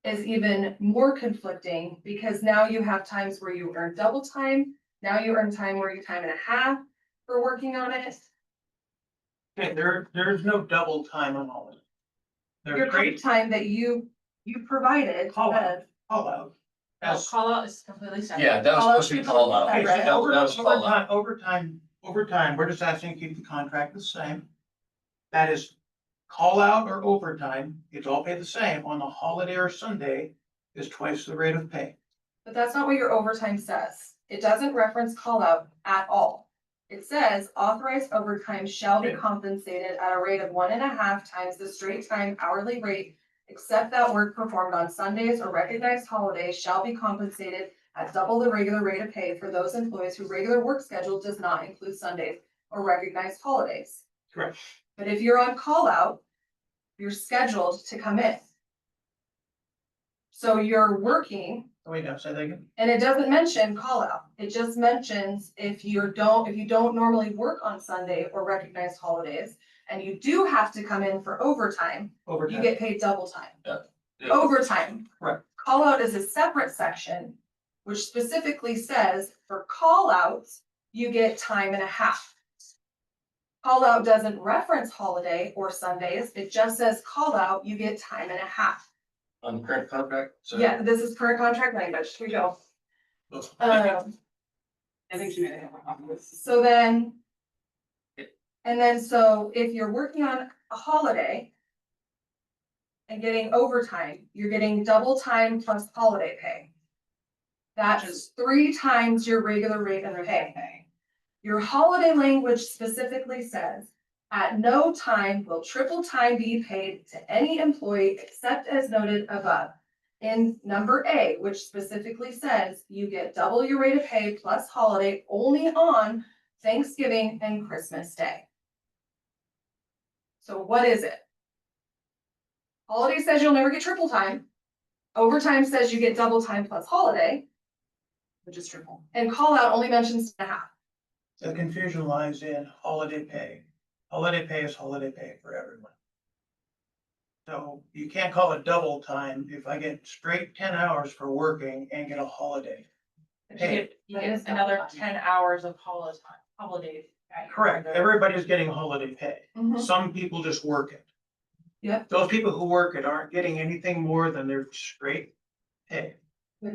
Is even more conflicting because now you have times where you earn double time, now you earn time where you time and a half for working on it. okay, there's no double time on holiday. Your There's comp great time that you provided. Call out. said- call out. As- Call out is completely separate. Yeah, that was Call out supposed to be people called out. that Okay, so read. That was called out. overtime, we're just asking to keep the contract the same. That is call out or overtime, it's all paid the same on a holiday or Sunday is twice the rate of pay. But that's not what your overtime says. It doesn't reference call out at all. It says authorized overtime shall be compensated at a rate of 1.5 times the straight time hourly rate. Except that work performed on Sundays or recognized holidays shall be compensated at double the regular rate of pay for those employees whose regular work schedule does not include Sundays or recognized holidays. Correct. But if you're on call out, you're scheduled to come in. So you're working. Wait, now, say that again. And it doesn't mention call out. It just mentions if you don't normally work on Sunday or recognized holidays. And you do have to come in for overtime, you Overtime. get paid double time. Yeah. Overtime. Correct. Call out is a separate section, which specifically says for call outs, you get time and a half. Call out doesn't reference holiday or Sundays, it just says call out, you get time and a half. On the current contract, so. Yeah, this is current contract language, here we go. I think she made a couple of So then. And then, so if you're working on a holiday. And getting overtime, you're getting double time plus holiday pay. That's 3 times your regular rate of pay. Your holiday language specifically says, at no time will triple time be paid to any employee except as noted above. In number A, which specifically says you get double your rate of pay plus holiday only on Thanksgiving and Christmas Day. So what is it? Holiday says you'll never get triple time. Overtime says you get double time plus holiday, which is triple. and call out only mentions 1.5. The confusion lies in holiday pay. Holiday pay is holiday pay for everyone. So you can't call it double time if I get straight 10 hours for working and get a holiday. You Hey, get another 10 hours of holiday. pay. correct, everybody's getting holiday pay. Mhm. Some people just work it. Yep. Those people who work it aren't getting anything more than their straight pay. No,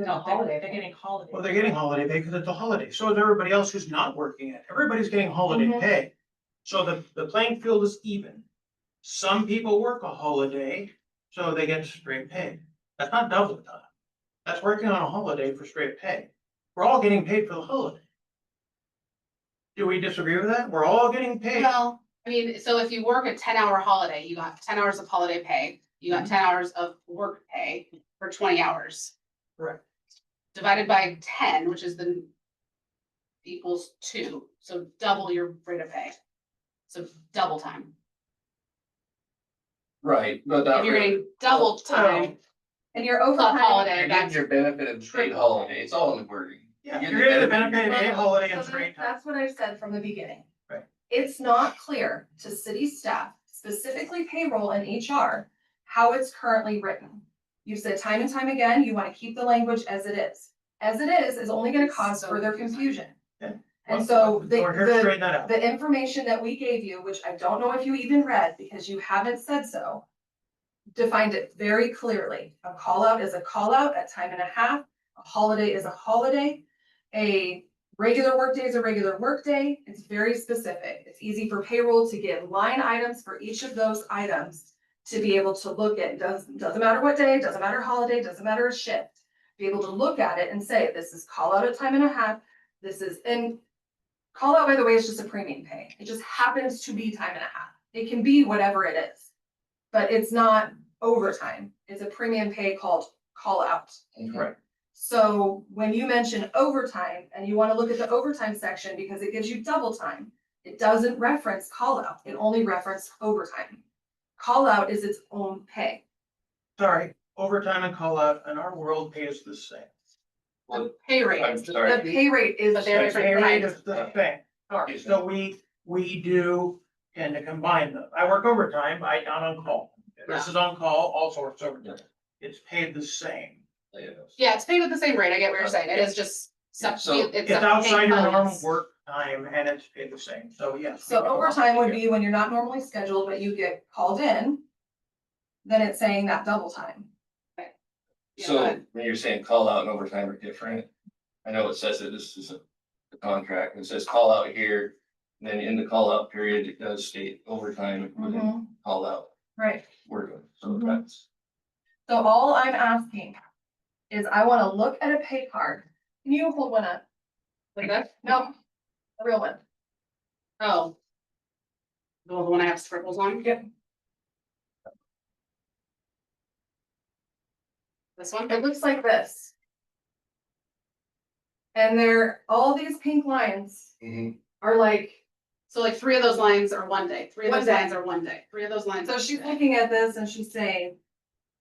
they're getting holiday. Well, they're getting holiday pay because it's a holiday. So is everybody else who's not working it. Everybody's getting holiday Mhm. pay. So the playing field is even. Some people work a holiday, so they get straight pay. That's not double time. That's working on a holiday for straight pay. We're all getting paid for the holiday. Do we disagree with that? We're all getting paid. Well, I mean, so if you work a 10-hour holiday, you got 10 hours of holiday pay, you got 10 hours of work pay for 20 hours. Correct. divided by 10, which is the equals 2, so double your rate of pay. So double time. Right, but If not you're really. getting double time, And your plus overtime. holiday, You're getting that's your benefit of paid holiday, it's all in the wording. Yeah, You get you're getting the benefit- benefit of paid holiday and So straight time. that's what I said from the beginning. Right. It's not clear to city staff, specifically payroll and HR, how it's currently written. You've said time and time again, you want to keep the language as it is. As it is only gonna cause So further confusing. confusion. And so We're here to straighten that out. the information that we gave you, which I don't know if you even read because you haven't said so, defined it very clearly. A call out is a call out at time and a half. A holiday is a holiday. A regular workday is a regular workday. It's very specific. It's easy for payroll to get line items for each of those items to be able to look at, doesn't matter what day, doesn't matter holiday, doesn't matter a shift. Be able to look at it and say, this is call out at time and a half. This is, and call out, by the way, is just a premium pay. It just happens to be time and a half. It can be whatever it is. But it's not overtime. It's a premium pay called call out. Right. So when you mention overtime and you want to look at the overtime section because it gives you double time, it doesn't reference call out. It only references overtime. Call out is its own pay. Sorry, overtime and call out in our world pay is the same. the pay rate. I'm is the- sorry. The pay rate is. But they're The different pay rate times. is the same. Sorry. So we do tend to combine them. I work overtime, I not on call. This is on call, all sorts of overtime. It's paid the same. Yeah, it's paid at the same rate. I get what you're saying. It is just. Yeah, so it's It's a outside your pay normal bonus. work time and it's paid the same, so yes. So overtime would be when you're not normally scheduled, but you get called in. Then it's saying that double time. Yeah, go So ahead. when you're saying call out and overtime are different, I know it says that this is a contract, it says call out here. And then in the call out period, it does state overtime, including call out, Right. we're doing, so Mhm. that's. So all I'm asking is I want to look at a pay card. Can you hold one up? Like that? No, a real one. Oh. The one I have scribbles on? Yep. This one? It looks like this. And all these pink lines are like, So like 3 of those lines are 1 day, 3 of One those day. lines are 1 day, 3 of those lines. so are she's 1 day. looking at this and she's saying,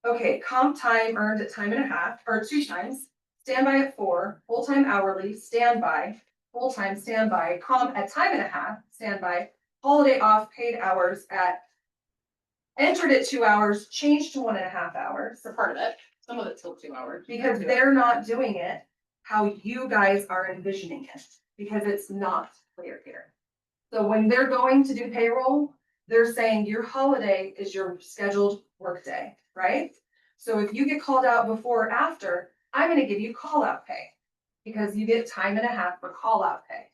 okay, comp time earned at time and a half, or 2 times, standby at 4, full-time hourly, standby, full-time standby, comp at time and a half, standby, holiday off, paid hours at, entered at 2 hours, changed to 1.5 hours. For part of it, some of it's still 2 hours. Because they're not doing it how you guys are envisioning it, because it's not clear here. So when they're going to do payroll, they're saying your holiday is your scheduled workday, right? So if you get called out before or after, I'm gonna give you call out pay, because you get time and a half for call out pay.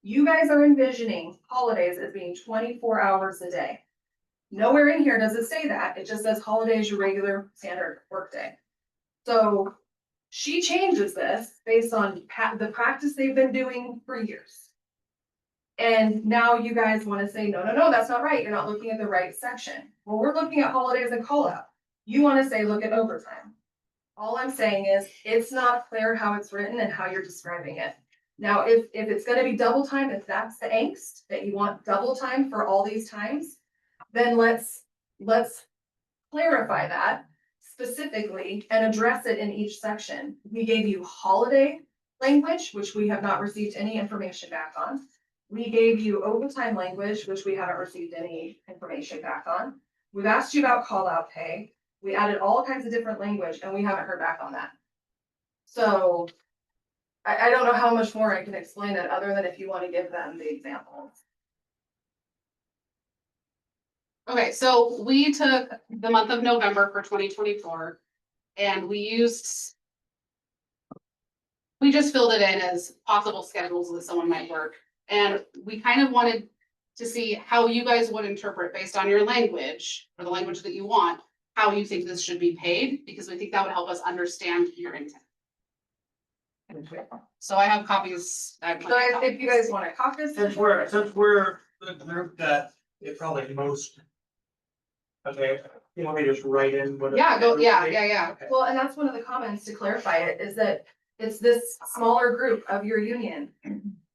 You guys are envisioning holidays as being 24 hours a day. Nowhere in here does it say that, it just says holiday is your regular standard workday. So she changes this based on the practice they've been doing for years. And now you guys wanna say, no, that's not right, you're not looking at the right section. Well, we're looking at holidays and call out. You wanna say, look at overtime. All I'm saying is, it's not clear how it's written and how you're describing it. Now, if it's gonna be double time, if that's the angst, that you want double time for all these times, then let's clarify that specifically and address it in each section. We gave you holiday language, which we have not received any information back on. We gave you overtime language, which we haven't received any information back on. We've asked you about call out pay. We added all kinds of different language and we haven't heard back on that. So I don't know how much more I can explain it other than if you want to give them the examples. Okay, so we took the month of November for 2024 and we just filled it in as possible schedules that someone might work. And we kind of wanted to see how you guys would interpret based on your language, or the language that you want, how you think this should be paid, because we think that would help us understand your intent. So I have copies. I have So my if you guys want to caucus. Since we're the group that it probably most Okay, you want me to just write in what? Yeah, yeah. Okay. Well, and that's one of the comments to clarify it, is that it's this smaller group of your union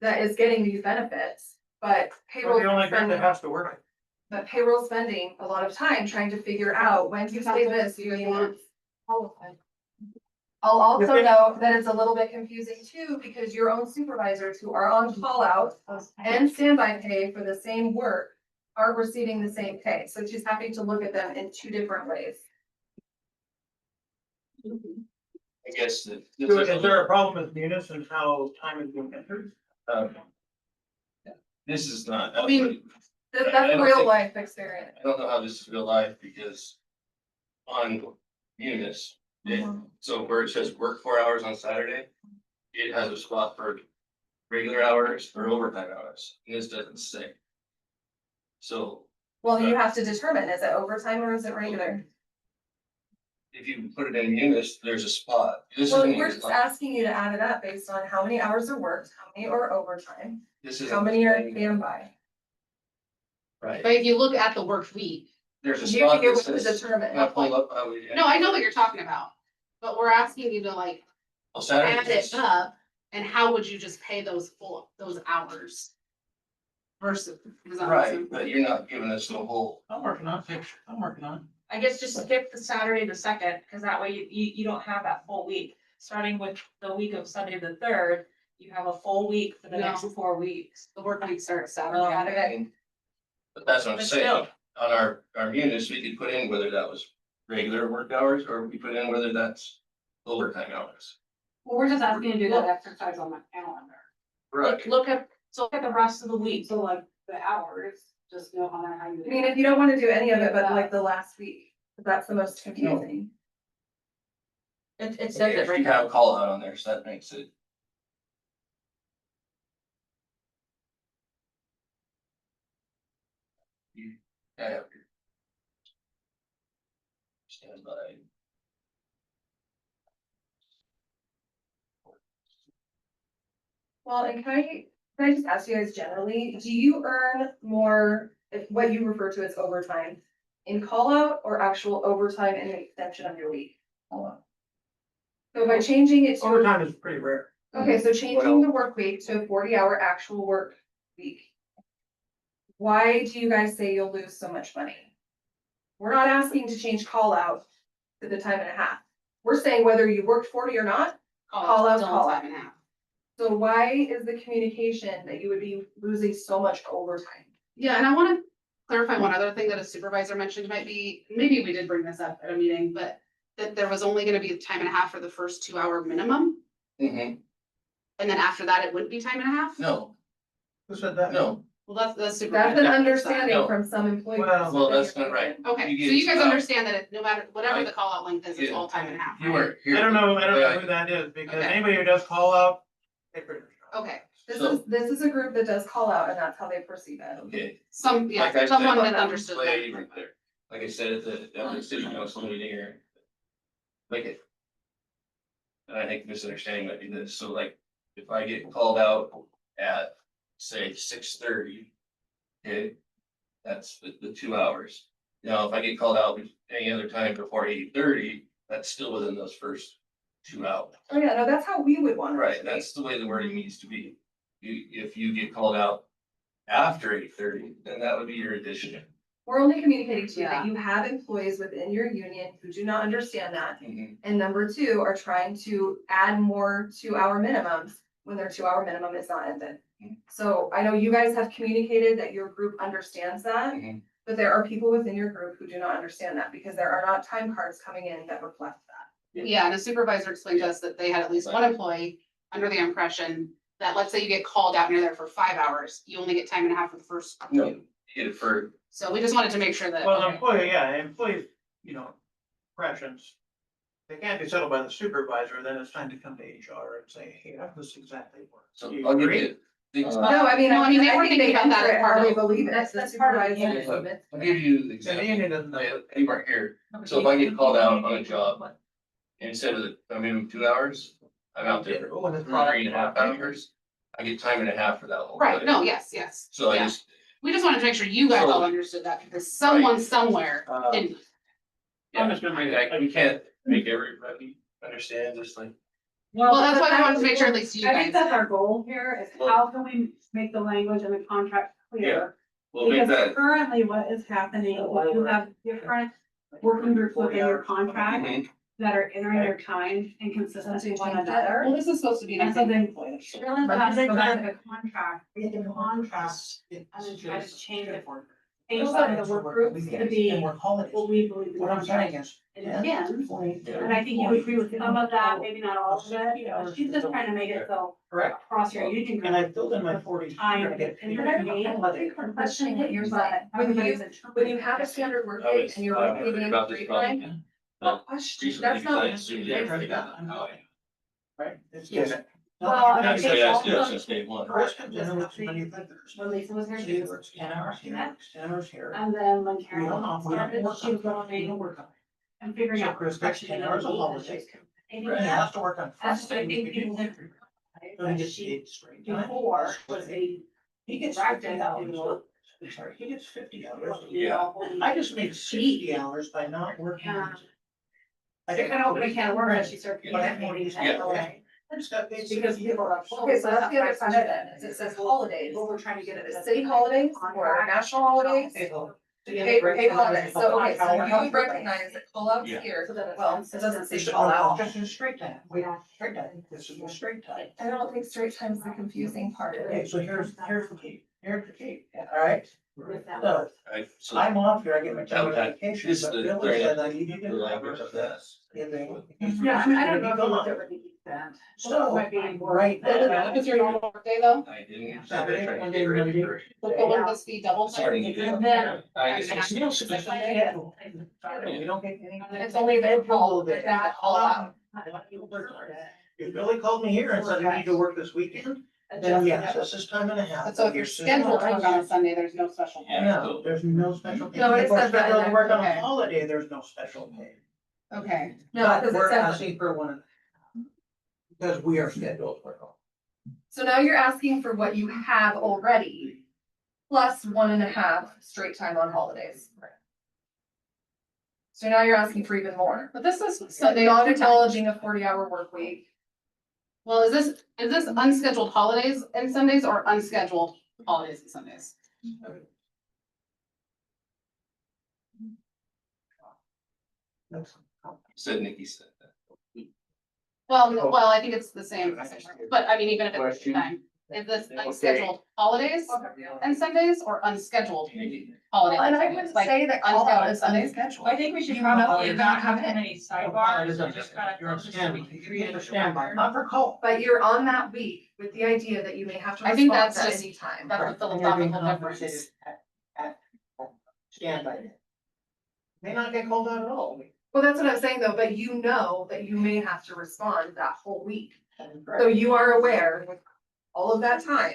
that is getting these benefits, but We're payroll. the only group spending- that has to work. But payroll spending a lot of time trying to figure out when to say this, you want. I'll also Okay. note that it's a little bit confusing too, because your own supervisors who are on call out and standby pay for the same work aren't receiving the same pay, so she's having to look at them in two different ways. I guess that. So is there a problem with Munis and how time is being entered? This is not. I mean, That's I don't real think- life experience. I don't know how this is real life because on Munis, so where it says work 4 hours on Saturday, it has a spot for regular hours or overtime hours, and this doesn't say. So Well, you have to determine, is it overtime or is it regular? if you put it in Munis, there's a spot. This Well, isn't we're even just like, asking you to add it up based on how many hours are worked, how many are overtime, this is. how many are standby. Right, But if you look at the work week, there's a You spot can get that to says. determine. Can I pull up how we- no, I know what you're talking about, but we're asking you to like Well, Saturday add is- it up, and how would you just pay those hours? Versus. does that make Right, sense? but you're not giving us the whole. I'm working on it. I'm working on it. I guess just skip the Saturday the second, because that way you don't have that full week. Starting with the week of Sunday the third, you have a full week for the No. next 4 weeks. The work week starts Oh, Saturday. But that's what I'm But saying, still. on our Munis, we could put in whether that was regular work hours, or we put in whether that's overtime hours. Well, we're just asking you to do that exercise on my calendar. Look at the rest of the week. So like the hours, just know how you. I mean, if you don't wanna do any of it, but like the last week, that's the most confusing. It says it If right you now. have call out on there, so that makes it. I have. Stand by. Well, and can I just ask you guys generally, do you earn more, if what you refer to as overtime? In call out or actual overtime in the extension of your week? So by changing it to. Overtime is pretty rare. Okay, so changing the work week to a 40-hour actual work week. Why do you guys say you'll lose so much money? We're not asking to change call out to the time and a half. We're saying whether you worked 40 or not. Call out, Still call time out. and a half. So why is the communication that you would be losing so much overtime? Yeah, and I wanna clarify one other thing that a supervisor mentioned might be, maybe we did bring this up at a meeting, but that there was only gonna be a time and a half for the first 2 hour minimum, Mhm. and then after that, it wouldn't be time and a half? No, Who said that? no, Well, that's super. That's an understanding No. from some employees. Well, that's not right. Okay, You so you get- guys understand that no matter, whatever Right. the call out length is, it's Yeah. all time and a half, you right? weren't here. I don't know Yeah. who that is, because Okay. anybody who does call out, they pretty much. Okay, This is a group that does call out and that's how they perceive it. Okay. like I someone said, that understood Play that. right there. Like I said at the city council meeting here. Like it. And I think misunderstanding might be this, so like, if I get called out at, say, 6:30. Okay, that's the 2 hours. Now, if I get called out any other time before 8:30, that's still within those first 2 hours. Oh yeah, no, that's how we would want it. Right, that's the way the wording needs to be. If you get called out after 8:30, then that would be your addition. We're only communicating to you Yeah. that you have employees within your union who do not understand that. Mhm. And number two, are trying to add more 2-hour minimums when their 2-hour minimum is not ended. Mhm. So I know you guys have communicated that your group understands that, Mhm. but there are people within your group who do not understand that because there are not time cards coming in that reflect that. Yeah, and a supervisor explained to us that they had at least one employee under the impression that, let's say you get called out and you're there for 5 hours, you only get time and a half for the first No, two. you get it for, So we just wanted to make sure that. Well, employees, impressions. They can't be settled by the supervisor, then it's time to come to HR and say, hey, how does this exactly work? so Do you I'll give agree? you. things- No, I mean, No, I mean, they I were think thinking about that enter as it part how they of- believe it. That's The part of the supervisor union. submits. I'll give you the And the example. union doesn't know. You weren't here, So if I get called out on a job, instead of the minimum 2 hours, I'm out there for 3.5 hours. I get time and a half for that whole. Right, day. no, yes. So I yeah. just, We just wanted to make sure you guys all understood that, because someone somewhere didn't. Yeah, we can't make everybody understand, just like. Well, that's why I wanted to make sure at least you I think guys. that's our goal here, is how can we make the language in the contract clear? We'll make Because that. currently what is happening, is you have different working groups within your contract Mhm. that are entering their time and consistency with one another. Well, this is supposed to be. And so then, But really, that's they the got the contract, we can contract and then try to change it. Change Those some are of the work groups to be And we're holidays. what we believe the What I'm saying contract is. intends. 20, And I think you agree with some of that, maybe not all of it, but she's just trying to make it so Correct. across your union group. And I filled in my 40. Time to get and paid. you're questioning what you're saying. When you have a standard work I day was, and you're heard working in about this straight problem. line, Uh, question, recently that's not. because I assumed everybody got it. Right? It's Yeah. just- Well, I That's think what I also- asked you since day one. Chris comes in and looks at many vendors. When Lisa was here, She she was works 10 hours here, 10 hours here. and then when We Karen don't know, we don't started, work she was on, we don't going work on. and figuring So out. Chris gets 10 hours a holiday. He has to work on. That's what I Friday, think people have. So he gets paid straight time. Before was a. He gets Practice, 50 hours. you know. I'm sorry, he gets 50 hours. Yeah. I just made 60 hours by not working. Yeah. I didn't I don't think can work, but she started. But I made Yeah. I just got paid Because 60 people are. hours. Okay, so that's the other side of it, is it says holidays. What we're trying to get at Is is it city holidays or national holidays? Paid holidays, so okay, so you would recognize that call outs Yeah. here, So that it's well, it doesn't say It's call out. just a straight time. We have straight time. This is a straight time. I don't think straight time's the confusing part of Okay, it. so here's the key. Here's the key. All right. With that. So So I'm off here. I get my time Okay. vacation. This is But the Billy very said I need to the get language of that. Yeah, I don't know if you looked at what the that. So Might be right now. Is your normal workday though? I didn't. Saturday, Trying to Monday, get ready Monday. for- Will this be double? Starting again. And then- I guess You know, so it's like, yeah, we don't get any. It's only the call, that call out. If Billy called me here and said I need to work this weekend, then yes, this is time and a half. But so if you're scheduled to work on a Sunday, there's no special pay. No, there's no special pay. No, it If we're says that in scheduled to there. work on Okay. a holiday, there's no special pay. Okay, No, But because it we're says, asking for one. Because we are scheduled to work on. so now you're asking for what you have already, plus 1.5 straight time on holidays. So now you're asking for even more. but this is So Sunday. not acknowledging a 40-hour work week. Well, is this unscheduled holidays and Sundays or unscheduled holidays and Sundays? That's- Said Nikki said that. Well, I think it's the same, but I mean, even if it's Question. time, is this unscheduled holidays and Sundays or unscheduled holidays? And I and wouldn't Sundays? Like, say that call out is unscheduled. unscheduled. I think we should You know probably you're not gonna have come too in. many sidebars, we just kind You're on of focus so we standby. can create a Standby, not for call. But you're on that week with the idea that you may have to I think respond that's at just- any time. That's a And you're being philosophical compensated difference. at standby. May not get called out at all. Well, that's what I'm saying though, but you know that you may have to respond that whole week. So you are aware with all of that time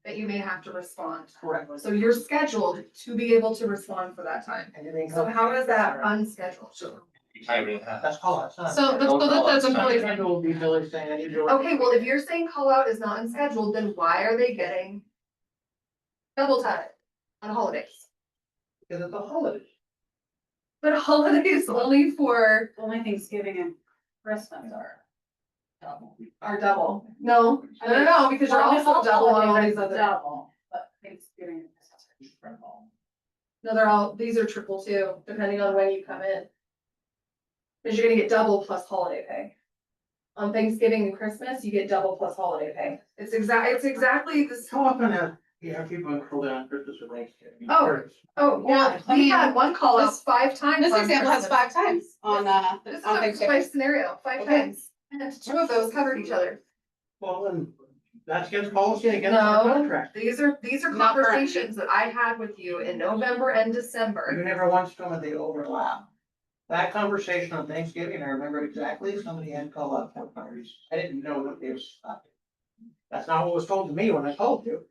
that you may have to respond. Correct. So you're scheduled to be able to respond for that time. So how is that unscheduled? Time and a half. That's call out. So, but that says employees, Schedule will be Billy saying I need to. work. Okay, well, if you're saying call out is not unscheduled, then why are they getting double time on holidays? Because it's a holiday. But holidays only for Only Thanksgiving and Christmas are. double. No, because you're also double on all these other. Double, but Thanksgiving and Christmas are triple. No, these are triple too, depending on when you come in. Cause you're gonna get double plus holiday pay. On Thanksgiving and Christmas, you get double plus holiday pay. It's exactly this. How often have people been called out on Christmas or Thanksgiving? Oh, yeah, I we mean, had one call out this- 5 times. this on example has Christmas. 5 times on, This is on a Thanksgiving. life scenario, 5 Okay. times, and 2 of those covered each other. Well, then that's against policy, against our No. contract. These are Not currently. conversations that I had with you in November and You December. never once told me they overlap. That conversation on Thanksgiving, I remember exactly, somebody had called out for parties. I didn't know what they was. That's not what was told to me when I called you.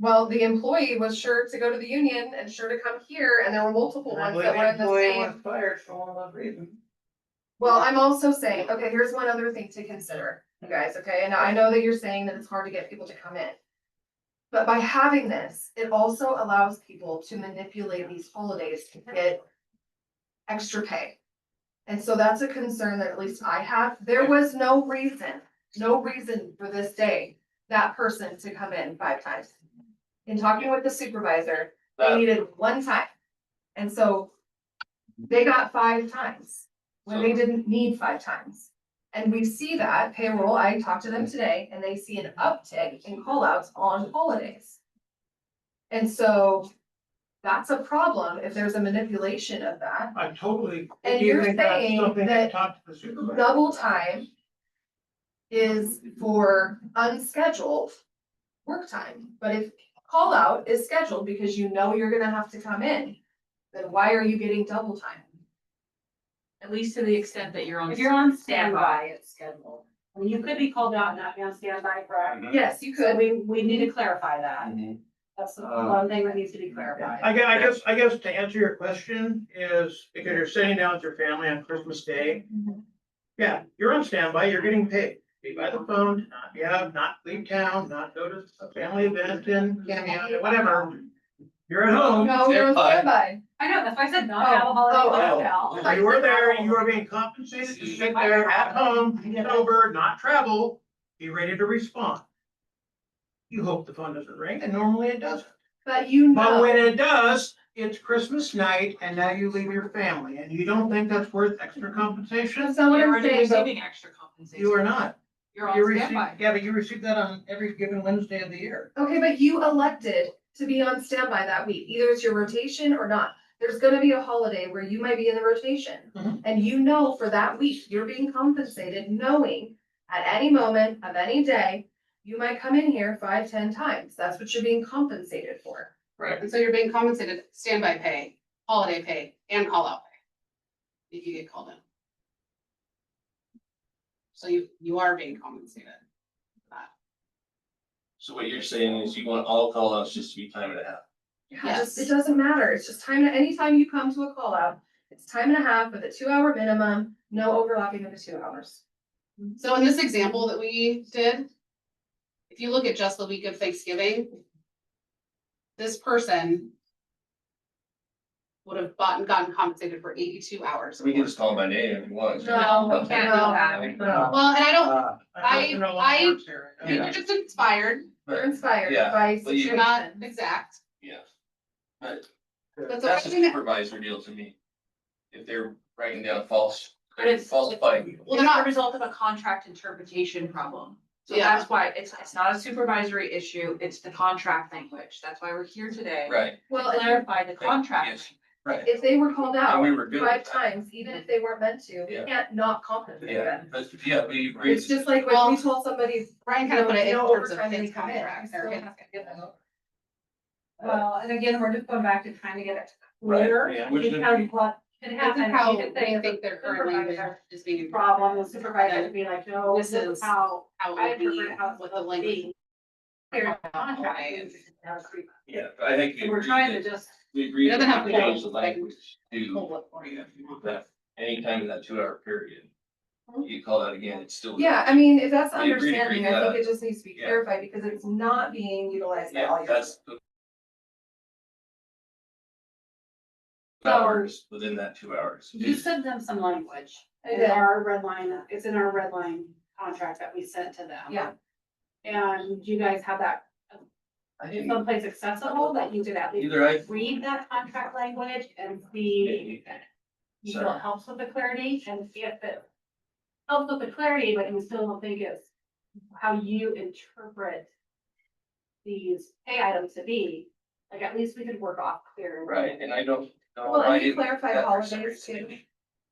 Well, the employee was sure to go to the union and sure to come here, and there were multiple And I ones believe that were in the employee same. was fired for one of those reasons. Well, I'm also saying, okay, here's one other thing to consider, you guys, okay? And I know that you're saying that it's hard to get people to come in. But by having this, it also allows people to manipulate these holidays to get extra pay. And so that's a concern that at least I have. There was no reason for this day, that person to come in 5 times. In talking with the supervisor, they That- needed 1 time. And so they got 5 times when they didn't need 5 times. And we see that payroll, I talked to them today, and they see an uptick in callouts on holidays. And so that's a problem if there's a manipulation of that. I totally. And do you you're think that's saying something to that talk to the supervisor? Double time is for unscheduled work time. But if call out is scheduled because you know you're gonna have to come in, then why are you getting double time? At least to the extent that you're on. If you're on standby, it's scheduled. I mean, you could be called out and not be on standby, correct? Yes, you So could. we need to clarify that. Mhm. That's the one thing that needs to be clarified. I guess to answer your question is because you're sitting down with your family on Christmas Day. Yeah, you're on standby, you're getting paid. Be by the phone, not leave town, not go to a family event in Cameo, whatever. You're at home. No, you're on Standby. standby. I know, that's why I said not have a holiday Oh, hotel. You were there, you were being compensated to sit there at home, sober, not travel, be ready to respond. You hope the phone doesn't ring, and normally it doesn't. But you But when know, it does, it's Christmas night and now you leave your family and you don't think that's worth extra compensation? that's not what You're I'm already saying, but receiving extra compensation. You are not. You're You on receive, standby. yeah, but you receive that on every given Wednesday of the year. okay, but you elected to be on standby that week. Either it's your rotation or not. There's gonna be a holiday where you might be in the rotation. Mhm. And you know for that week, you're being compensated knowing at any moment of any day, you might come in here 5, 10 times. That's what you're being compensated for. Right, and so you're being compensated standby pay, holiday pay, and call out pay. If you get called in. So you are being compensated. for that. So what you're saying is you want all call outs just to be time and a half. Yeah, just, it Yes. doesn't matter. It's just time, anytime you come to a call out, it's time and a half with a 2-hour minimum, no overlapping of the 2 hours. So in this example that we did. If you look at just the week of Thanksgiving. This person. Would have gotten compensated for 82 hours. So we can just call them by name if you want. No, can't do that. No. Well, and I don't, I know what I- works here. you're just inspired, You're inspired Yeah, by well, you- you're not situation. exact. Yeah. But That's that's a okay. supervisor deal to me. If they're writing down false, But it's- falsifying. Well, they're It's the not, result of a contract interpretation problem. So Yeah. that's why it's not a supervisory issue, it's the contract language. That's why we're here today. Right, Well, To if- clarify the contract. yes, right. if they were called out And we were good with 5 that. times, even if they weren't meant to, we Yeah. can't not compensate Yeah, them. but yeah, we agree. It's just like when Well, we told somebody, Brian kind of put it in No terms of overtime when his they come in. contract. Still or his- have to give them over. Well, and again, we're just going back to trying to get it Right, clear. yeah, which is- Because what can This happen, is how you we could say think they're currently supervisor is being. problem, the supervisor would be like, no, This this is is how How I it would be interpret how it's with the supposed to language. be. Here's the contract. Yeah, I think. we And we're agree trying to that- just, We agree. It doesn't that have we to change be the like- language to Pull it for you. that anytime in that 2-hour period. You call that again, it's still. Yeah, I mean, if that's We agree to understanding, agree, I think it just needs to be yeah. clarified because it's not being utilized by all Yeah, your. that's. the Hours within that 2 hours. you sent them some language. I In did. our red line, it's in our red line contract that we sent to them. Yeah. And you guys have that I didn't, someplace accessible that you could at least either I, read that contract language and see. You feel Sorry. it helps with the clarity and if it helps with the clarity, but you still don't think it's how you interpret these pay items to be, like at least we could work off clear. right, and I don't know. Well, why and we didn't clarified that for some holidays reason. too.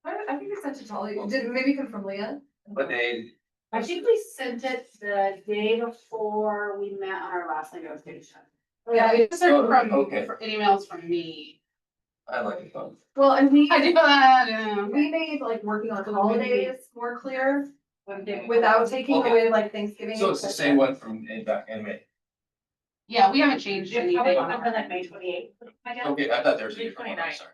I think I sent it to all you. Did it maybe come from Leah? But they, I think we sent it the day before we met on our last negotiation. Yeah, we Just from, okay. for emails from me. I like it fun. well, and we, I do that, we made like working on holidays more clear Without without taking Okay. away like Thanksgiving. So and it's the Christmas. same one from back in May. Yeah, we haven't changed It's probably anything. something like May 28th, I guess. Okay, I thought there was a May different one, I'm 29th. sorry.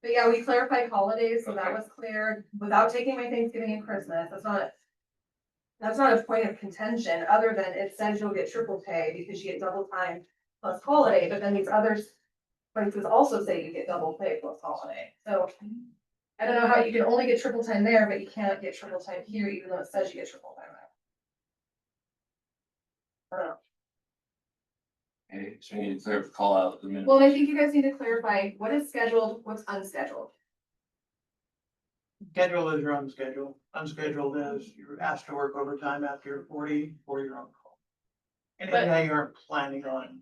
But yeah, we clarified holidays, so that Okay. was clear, without taking away Thanksgiving and Christmas, that's not. That's not a point of contention, other than it says you'll get triple pay because you get double time plus holiday, but then these other places also say you get double pay plus holiday, so. I don't know how you can only get triple time there, but you can't get triple time here, even though it says you get triple time there. I don't know. Okay, so we need to clear up the call out. The minute. Well, I think you guys need to clarify what is scheduled, what's unscheduled. Scheduled is your unscheduled. Unscheduled is you're asked to work overtime after you're 40 or you're on call. Anything But- that you aren't planning on.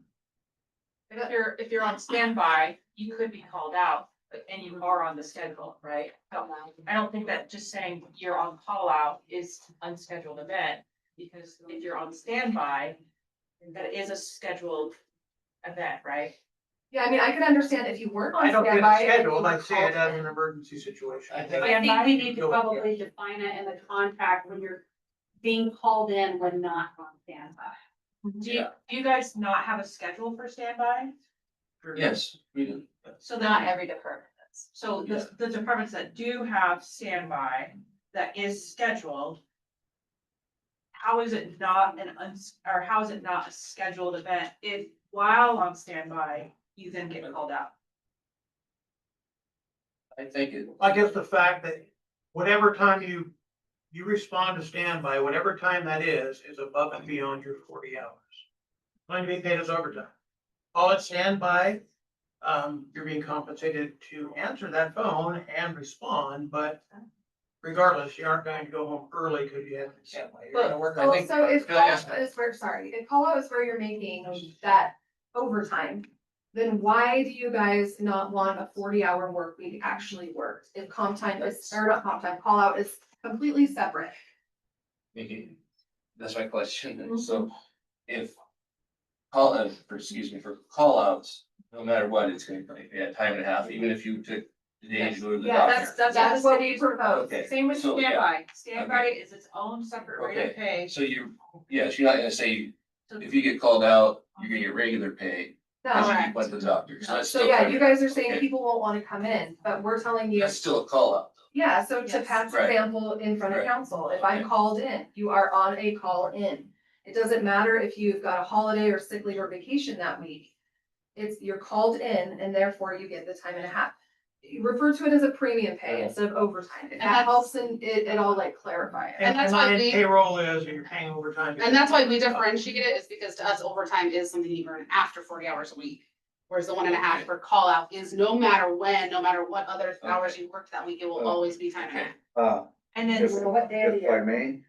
If you're on standby, you could be called out, and you are on the schedule, right? So I don't think that just saying you're on call out is unscheduled event, because if you're on standby, that is a scheduled event, right? Yeah, I mean, I can understand if you work on I don't get it standby. and you scheduled, I were see it as called an emergency situation. I think- I think we need to Go with probably define it in the contract when you're being called in when not on standby. Do you guys not have a schedule for standby? Yes, we do. So Not then, every department does. so the departments that do have standby, that is scheduled. How is it not or how is it not a scheduled event if while on standby, you then get called out? I think it. I guess the fact that whatever time you respond to standby, whatever time that is above and beyond your 40 hours. Going to be paid as overtime. All at standby, you're being compensated to answer that phone and respond, but regardless, you aren't going to go home early because you had standby. You're gonna work. So, I think- so if Can I ask- call is where, sorry, if call out is where you're making that overtime, then why do you guys not want a 40-hour work week actually worked? If comp time is, or not comp time, call out is completely separate. Mickey, that's my question. Mhm. So if for call outs, no matter what, it's gonna be at time and a half, even if you took the day to go to the Yeah, doctor. that's what we propose. Okay. Same with So, yeah. standby. Standby is its own separate rate of Okay. pay. So you're not gonna say, if you get called out, you're gonna get regular pay because No, you went to the doctor. So that's so still. yeah, kind you of- guys are saying okay. people won't wanna come in, but we're telling you, That's still a call out. yeah, so to Yes. Pat's Right. example in front of Right. council, if I'm Okay. called in, you are on a call in. It doesn't matter if you've got a holiday or sick leave or vacation that week. You're called in and therefore you get the time and a half. You refer to it as a premium pay instead of overtime. If And that that's- helps in it all like clarify it. And that's not why in we- payroll is, and you're paying overtime. And that's why we differentiate it, is because to us, overtime is something you earn after 40 hours a week. Whereas the 1.5 for call out is no matter when, no matter what other hours you worked that week, it will always be time and a half. And then, If What day of the if I year? may,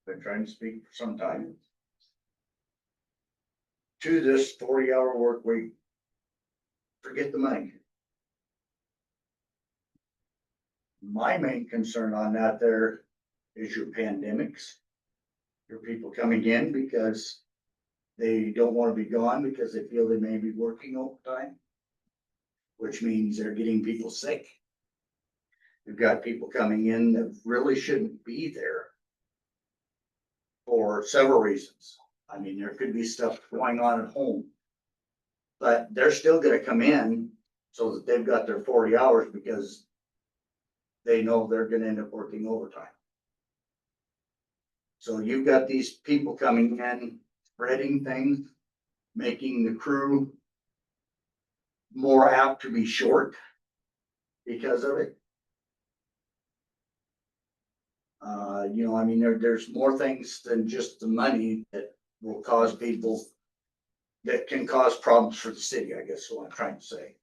been trying to speak for some time. To this 40-hour work week. Forget the money. My main concern on that there is your pandemics. Your people coming in because they don't want to be gone because they feel they may be working overtime. Which means they're getting people sick. You've got people coming in that really shouldn't be there. For several reasons. I mean, there could be stuff going on at home. But they're still gonna come in so that they've got their 40 hours because they know they're gonna end up working overtime. So you've got these people coming in, spreading things, making the crew more apt to be short because of it. I mean, there's more things than just the money that will cause people, that can cause problems for the city, I guess is what I'm trying to say.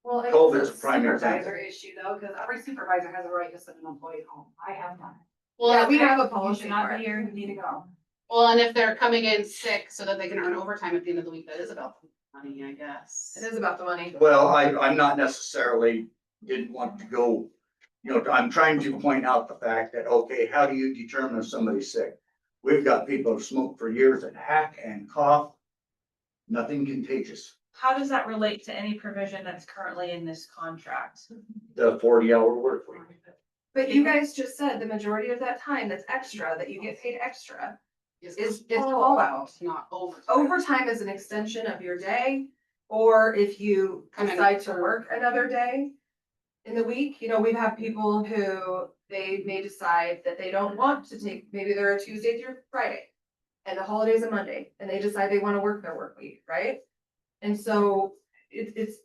Well, COVID's it's a prime supervisor example. issue though, because every supervisor has a right to send an employee home. I have none. Yeah, we have a You policy should not for be it. here, you need to go. Well, and if they're coming in sick so that they can earn overtime at the end of the week, that is about money, I guess. It is about the money. Well, I'm not necessarily, didn't want to go, I'm trying to point out the fact that, okay, how do you determine if somebody's sick? We've got people who've smoked for years that hack and cough, nothing contagious. how does that relate to any provision that's currently in this contract? The 40-hour work week. But you guys just said the majority of that time that's extra, that you get paid extra. Is call out. Not overtime. Overtime is an extension of your day, or if you Come in decide to for- work another day. in the week, we've had people who they may decide that they don't want to take, maybe they're a Tuesday through Friday. And the holiday's a Monday, and they decide they wanna work their work week, right? And so it's,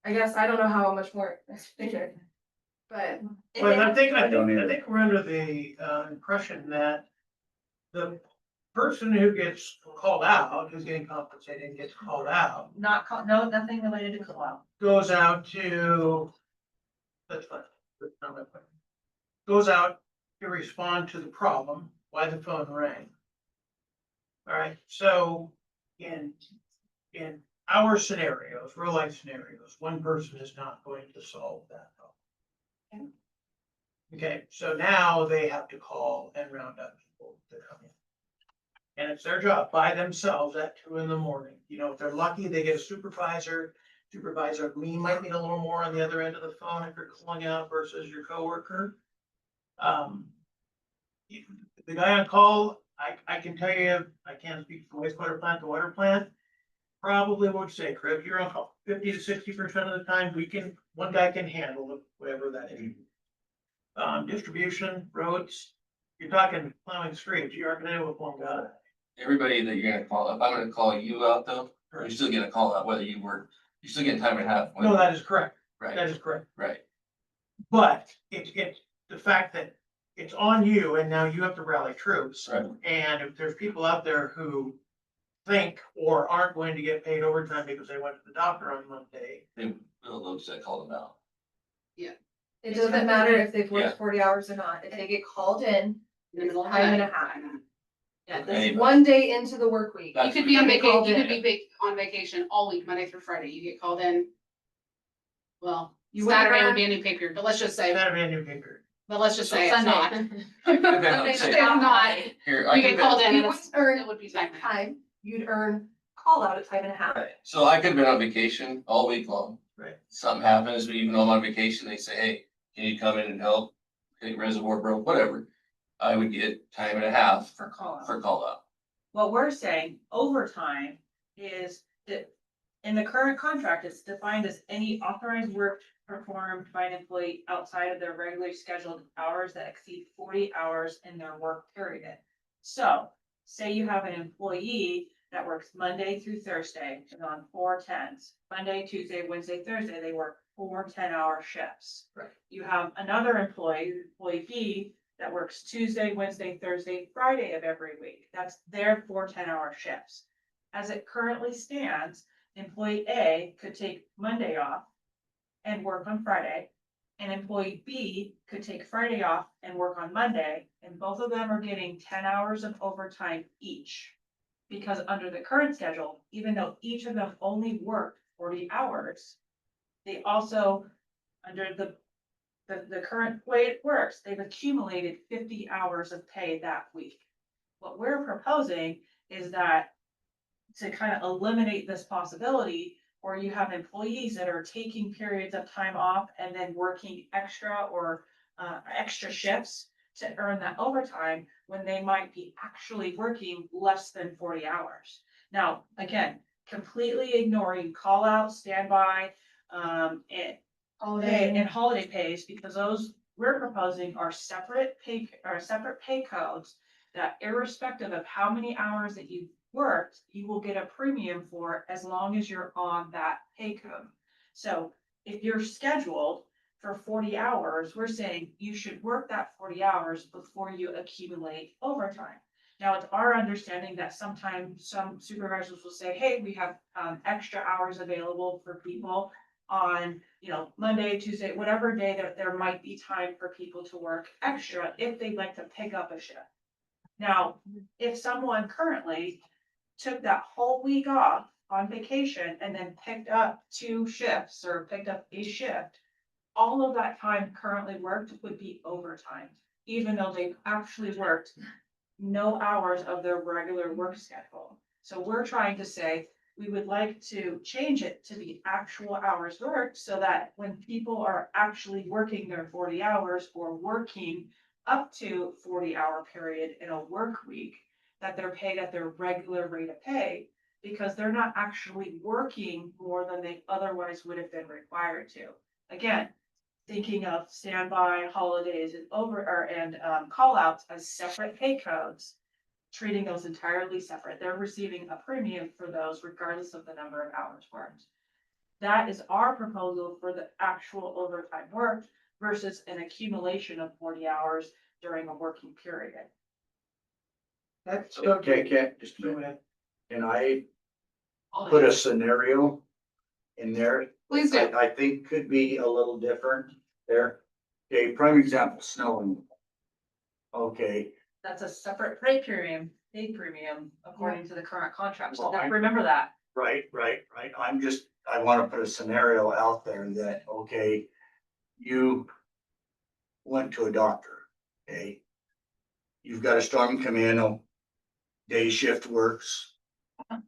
I guess, I don't know how much more. But. But I think I don't either. we're under the impression that the person who gets called out, who's getting compensated and gets called out, No, nothing related to call-out. goes out to, that's fine, that's not my point. Goes out to respond to the problem, why the phone rang. All right, so in our scenarios, real life scenarios, one person is not going to solve that problem. Okay, so now they have to call and round up people to come in. And it's their job by themselves at 2 a.m. If they're lucky, they get a supervisor. Supervisor might need a little more on the other end of the phone if you're calling out versus your coworker. The guy on call, I can tell you, I can't speak for wastewater plant to water plant. Probably would say, Craig, you're on call 50 to 60% of the time. One guy can handle it, whatever that is. Distribution, roads, you're talking plowing streets, you aren't gonna do it with one guy. Everybody that you're gonna call, if I'm gonna call you out though, you're still getting a call out whether you work, you're still getting time and a half. No, that is correct. Right, That is correct. right. But it's the fact that it's on you and now you have to rally troops. Right. And if there's people out there who think or aren't going to get paid overtime because they went to the doctor on Monday. They will those that call them out. It doesn't matter if they've Yeah. worked 40 hours or not, if they get called in, In the middle of the time and night. a half. Yeah, Anybody. It's one day into the work week. You could be on They vacation, called you in. could be on vacation all week, Monday through Friday, you get called in. Well, You wouldn't Saturday would earn- be a new pay period, but let's just say, That'd be a new picture. it's not. Sunday. It's Say, not, Here, I you could get bet- called in You and would it's, earn it would be that time. time, you'd earn call out at time and a half. Right, so I could have been on vacation all week long. Right. Something happens, but even though I'm on vacation, they say, hey, can you come in and help? Okay, reservoir broke, whatever. I would get time and a half For call-out. for call out. What we're saying, overtime is that in the current contract, it's defined as any authorized work performed by an employee outside of their regularly scheduled hours that exceed 40 hours in their work period. So, say you have an employee that works Monday through Thursday and on 4 10s. Monday, Tuesday, Wednesday, Thursday, they work 4 10-hour shifts. Right. You have another employee B, that works Tuesday, Wednesday, Thursday, Friday of every week. That's their 4 10-hour shifts. As it currently stands, employee A could take Monday off and work on Friday. And employee B could take Friday off and work on Monday, and both of them are getting 10 hours of overtime each. Because under the current schedule, even though each of them only worked 40 hours, they also, under the current way it works, they've accumulated 50 hours of pay that week. What we're proposing is that to kind of eliminate this possibility where you have employees that are taking periods of time off and then working extra or extra shifts to earn that overtime when they might be actually working less than 40 hours. Now, again, completely ignoring call out, standby, and holiday pays, because those we're proposing are separate pay codes that irrespective of how many hours that you've worked, you will get a premium for as long as you're on that pay code. So if you're scheduled for 40 hours, we're saying you should work that 40 hours before you accumulate overtime. Now, it's our understanding that sometimes some supervisors will say, hey, we have extra hours available for people on, Monday, Tuesday, whatever day that there might be time for people to work extra if they'd like to pick up a shift. Now, if someone currently took that whole week off on vacation and then picked up 2 shifts or picked up a shift, all of that time currently worked would be overtime, even though they've actually worked no hours of their regular work schedule. So we're trying to say, we would like to change it to the actual hours worked so that when people are actually working their 40 hours or working up to 40-hour period in a work week, that they're paid at their regular rate of pay because they're not actually working more than they otherwise would have been required to. Again, thinking of standby, holidays and call outs as separate pay codes, treating those entirely separate. They're receiving a premium for those regardless of the number of hours worked. That is our proposal for the actual overtime work versus an accumulation of 40 hours during a working period. That's Okay, just a Go minute. ahead. Can I put a scenario in there? Please do. I think could be a little different there. Okay, prime example, snowing. Okay, That's a separate pay premium according to the current contract. So Well, I- remember that. right. I wanna put a scenario out there that, okay, you went to a doctor, okay? You've got a storm come in, day shift works.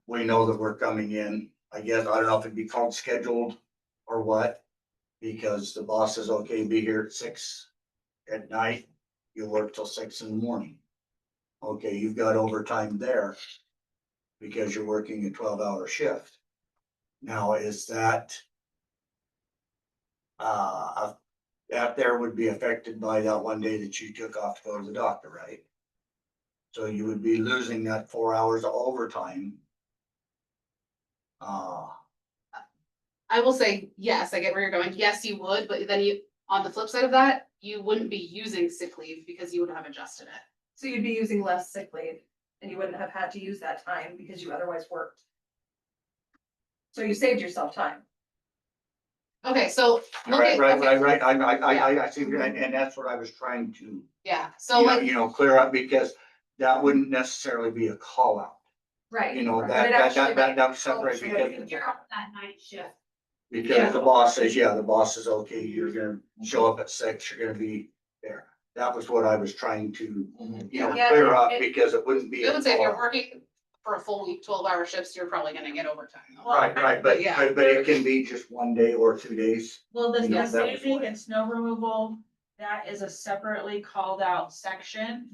We know that we're coming in, I guess, I don't know if it'd be called scheduled or what. Because the boss is okay, be here at 6 at night, you work till 6 in the morning. Okay, you've got overtime there. Because you're working a 12-hour shift. Now, is that? That there would be affected by that one day that you took off to go to the doctor, right? So you would be losing that 4 hours of overtime. I will say, yes, I get where you're going. Yes, you would, but then on the flip side of that, you wouldn't be using sick leave because you would have adjusted it. So you'd be using less sick leave and you wouldn't have had to use that time because you otherwise worked. So you saved yourself time. Okay, so. look Right, at- right, okay, right, I see, and that's what I was trying to, Yeah, so like, clear up, because that wouldn't necessarily be a call out. Right. You know, But that, it that, actually that, might that separate, because, That night shift. because the boss says, yeah, the boss is okay, you're gonna show up at 6, you're gonna be there. That was what I was trying to, Yeah, clear up, it- because it wouldn't be. I a would say if you're call-out. working for a full week, 12-hour shifts, you're probably gonna get overtime. Right, But yeah. but it can be just 1 day or 2 days. Well, the Yeah, that was paving why. and snow removal, that is a separately called out section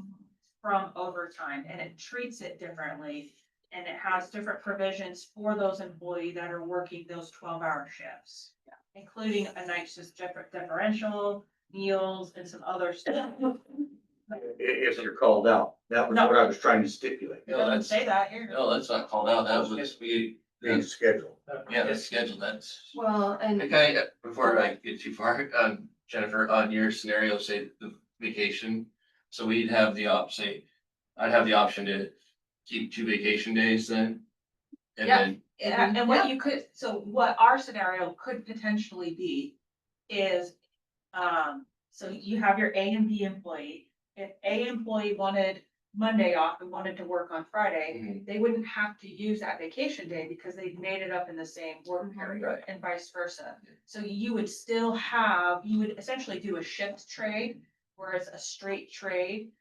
from overtime, and it treats it differently. And it has different provisions for those employees that are working those 12-hour shifts. Including a night shift differential, meals, and some other stuff. If you're called out, that was No. what I was trying to stipulate, It doesn't say that here. No, that's not called out, that was, being scheduled. yeah, that's scheduled, that's. Well, and Okay, before I get too far, Jennifer, on your scenario, say the vacation, so we'd have the I'd have the option to keep 2 vacation days then. And Yeah. then, Yeah, and what you could, so what our scenario could potentially be is, so you have your A and B employee. If A employee wanted Monday off and wanted to work on Friday, Mhm. they wouldn't have to use that vacation day because they've made it up in the same work period Right. and vice versa. So you would still have, you would essentially do a shift trade, whereas a straight trade.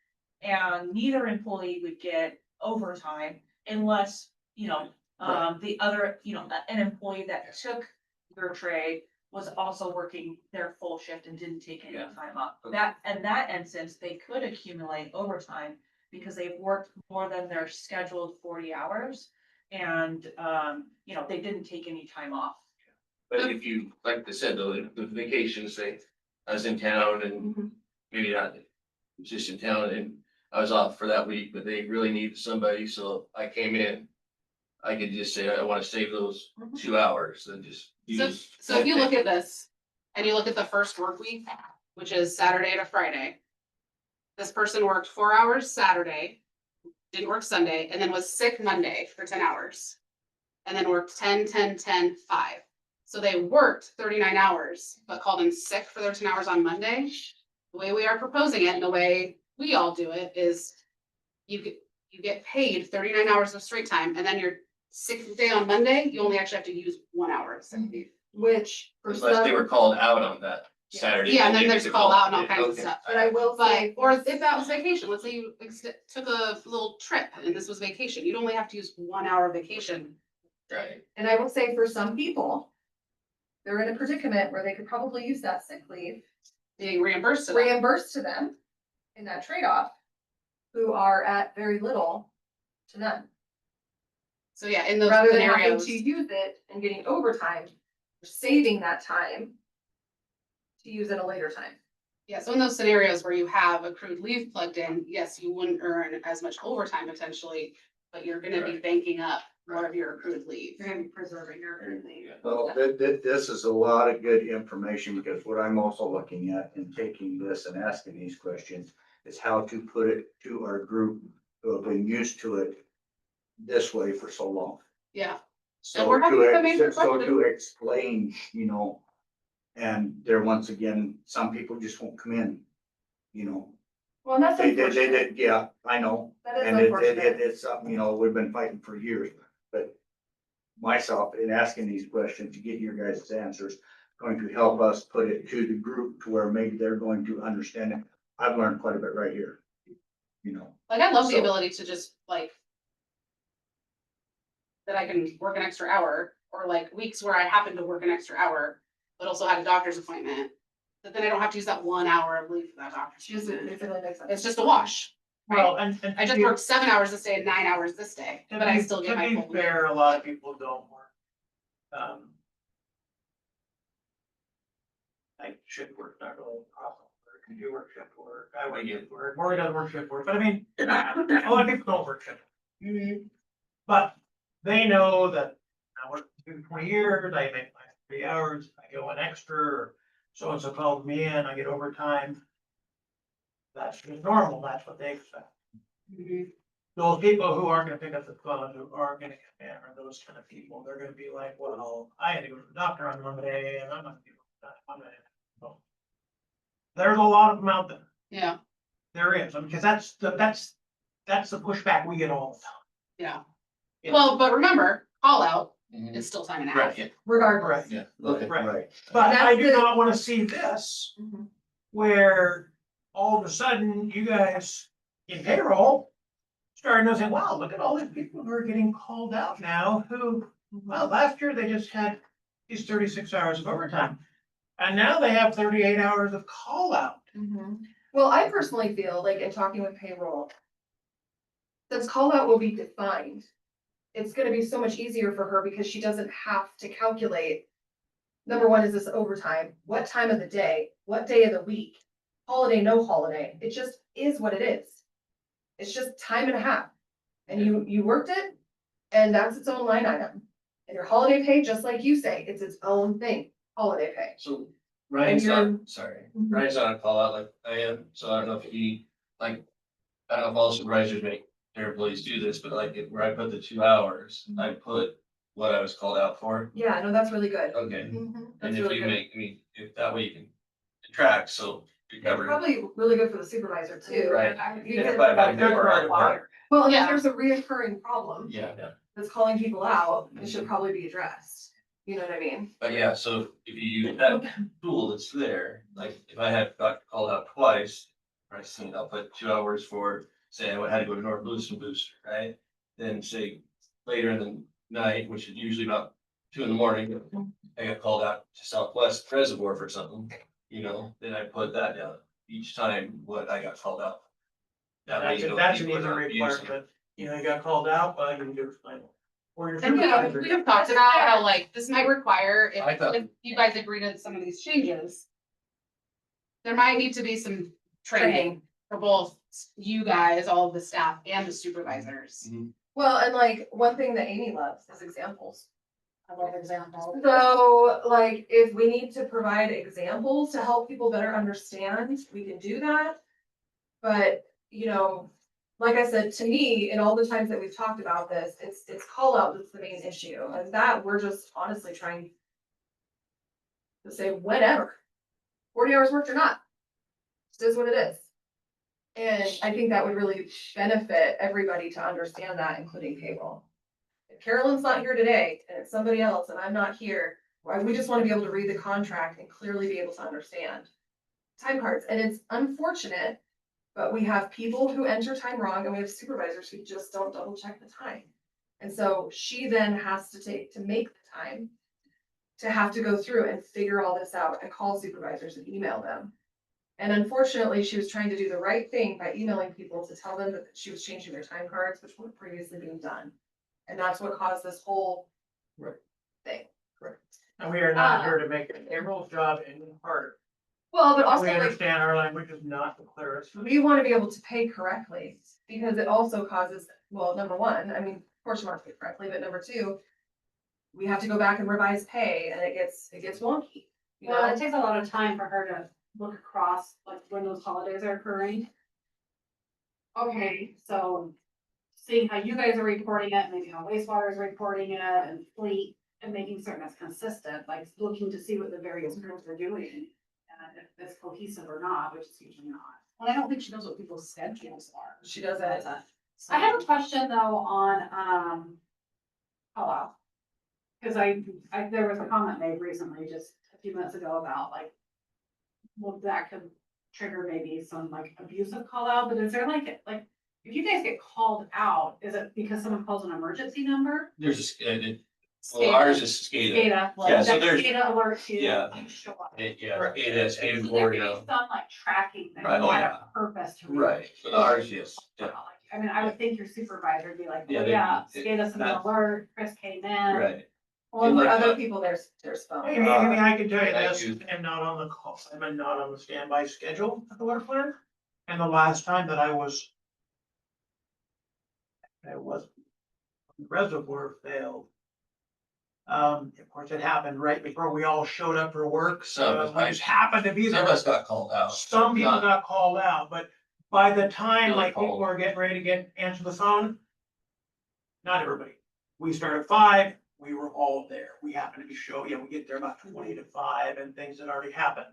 And neither employee would get overtime unless, the other, an employee that took your trade was also working their full shift and didn't take any Yeah. time off. Okay. That, in that instance, they could accumulate overtime because they've worked more than their scheduled 40 hours. And, they didn't take any time off. but if you, like I said, though, the vacation, say, I was in town and maybe not, just in town and I was off for that week, but they really needed somebody, so I came in. I could just say, I wanna save those 2 hours and just use. So if you look at this, and you look at the first work week, which is Saturday to Friday. This person worked 4 hours Saturday, didn't work Sunday, and then was sick Monday for 10 hours. And then worked 10, 10, 10, 5. So they worked 39 hours, but called in sick for their 10 hours on Monday. The way we are proposing it and the way we all do it is you get paid 39 hours of straight time, and then your 6th day on Monday, you only actually have to use 1 hour of sick leave. which for Unless they some, were called out on that Saturday. Yeah, and then they there's get call to out and all kinds of Okay. stuff. but I will say. But, or if that was vacation, let's say you took a little trip and this was vacation, you'd only have to use 1 hour of vacation. Right, And I will say for some people, they're in a predicament where they could probably use that sick leave Being reimbursed to them. reimbursed to them in that trade-off, who are at very little to none. So yeah, in those Rather than having scenarios, to use it and getting overtime, saving that time to to use at a later time. Yeah, so in those scenarios where you have accrued leave plugged in, yes, you wouldn't earn as much overtime potentially, but you're gonna be banking up more of your accrued leave. You're gonna be preserving your everything. Well, this is a lot of good information, because what I'm also looking at in taking this and asking these questions is how to put it to our group who have been used to it this way for so long. Yeah, So we're happy to come in for so to questions. explain, you know, and there, once again, some people just won't come in, you know. Well, and that's unfortunate. Yeah, I know. That is And unfortunate. it's something, you know, we've been fighting for years, but myself in asking these questions to get your guys' answers, going to help us put it to the group to where maybe they're going to understand it. I've learned quite a bit right here, you know. Like, I love the So- ability to just like. That I can work an extra hour, or like weeks where I happen to work an extra hour, but also had a doctor's appointment. But then I don't have to use that 1 hour of leave for that doctor's She doesn't, appointment. if it really makes sense. It's just a wash. Well, Right? and. I just worked 7 hours this day and 9 hours this day, but I still get my To full be leave. fair, a lot of people don't work. Like shift work, not really a problem. Or you work shift work, I work shift work, Maury doesn't work shift work, but I mean, a lot of people don't work shift. But they know that I work 20 years, I make my 3 hours, I go an extra, or so-and-so called me in, I get overtime. That's just normal, that's what they expect. Those people who aren't gonna pick up the phone, who aren't gonna come in, are those kind of people, they're gonna be like, well, I had to go to the doctor on Monday, and I'm not gonna be able to do that Monday. So, there's a lot of them out there, Yeah, there is, because that's the pushback we get all the time. yeah. Yeah. Well, but remember, call out Mhm. is still time and a Right, half. yeah, Regardless. yeah, okay. Right. But That's I do the- not wanna see this, Mhm. where all of a sudden you guys in payroll starting to say, wow, look at all these people who are getting called out now, who, well, last year they just had these 36 hours of overtime. And now they have 38 hours of call out. Well, I personally feel like in talking with payroll, since call out will be defined, it's gonna be so much easier for her because she doesn't have to calculate. Number one, is this overtime? What time of the day? What day of the week? Holiday, no holiday. It just is what it is. It's just time and a half. And you worked it, and that's its own line item. And your holiday pay, just like you say, it's its own thing, holiday pay. So Ryan's you're- not, sorry, Mhm. Ryan's not a call out like I am, so I don't know if he, like, I don't know if all supervisors make their employees do this, but like where I put the 2 hours, I put what I was called out for. Yeah, no, that's really good. Okay, Mhm, and That's if really you good. make, I mean, if that way you can track, so you It's cover. probably really good for the supervisor too. Right. Because- If I had more out of work. Well, and if Yeah. there's a reoccurring problem Yeah, that's calling people out, it should probably be addressed. You know what I mean? but yeah, so if you use that tool that's there, like if I had got called out twice, I seen, I'll put 2 hours for, say I had to go to North Lewiston Booster, right? Then say later in the night, which is usually about 2 in the morning, I got called out to Southwest Reservoir for something, you know, then I put that down each time what I got called out. That way you don't. That's an people easy are abusing it. requirement, you know, you got called out, well, you can do it. Or your And you know, supervisor. we have talked about how like this might require, I thought- if you guys agree to some of these changes. There might need to be some training for both you guys, all of the staff and the supervisors. Well, and like, one thing that Amy loves is examples. I love examples. So, like, if we need to provide examples to help people better understand, we can do that. But, you know, like I said, to me, in all the times that we've talked about this, it's call out that's the main issue, and that we're just honestly trying to say whatever, 40 hours worked or not, just is what it is. And I think that would really benefit everybody to understand that, including payroll. If Carolyn's not here today and it's somebody else and I'm not here, why, we just want to be able to read the contract and clearly be able to understand time cards. And it's unfortunate, but we have people who enter time wrong and we have supervisors who just don't double check the time. And so she then has to make the time to have to go through and figure all this out and call supervisors and email them. And unfortunately, she was trying to do the right thing by emailing people to tell them that she was changing their time cards, which weren't previously being done. And that's what caused this whole thing. And we are not here to make the payroll job any harder. Well, but also We like, understand our language is not the clearest. we want to be able to pay correctly, because it also causes, well, number one, I mean, of course you want to pay correctly, but number two, we have to go back and revise pay, and it gets wonky, you Well, know? it takes a lot of time for her to look across, like, when those holidays are occurring. Okay, so seeing how you guys are reporting it, maybe how wastewater is reporting it, and fleet, and making certain it's consistent, like looking to see what the various groups are doing. And if it's cohesive or not, which is usually not. Well, I don't think she knows what people's schedules are. She does that. I have a question though on, call out. Cause there was a comment made recently, just a few minutes ago about like, well, that could trigger maybe some like abusive call out, but is there like, if you guys get called out, is it because someone calls an emergency number? There's well, ours is SCADA. SCADA, like, Yeah, so that there's- SCADA alert you. yeah. and show up. Yeah, SCADA, SCADA So board, there you could know. be some like tracking that Right, oh, had yeah. a purpose to. Right, but ours, yes. Yeah. I mean, I would think your supervisor would be like, Yeah, oh they- yeah, it- SCADA sent an that- alert, Chris came in. Right. Well, and for Like other that. people, there's phone. Amy, I can tell you Thank this, you. I'm not on the call, I'm not on the standby schedule at the water plant. And the last time that I was. The reservoir failed. Of course, it happened right before we all showed up for work, Some of us we just happened to be Some there. of us got called out. Some people Not- got called out, but by the time Really like people called. were getting ready to answer the phone. Not everybody. We started at 5, we were all there. We happened to be we get there about 20 to 5 and things had already happened.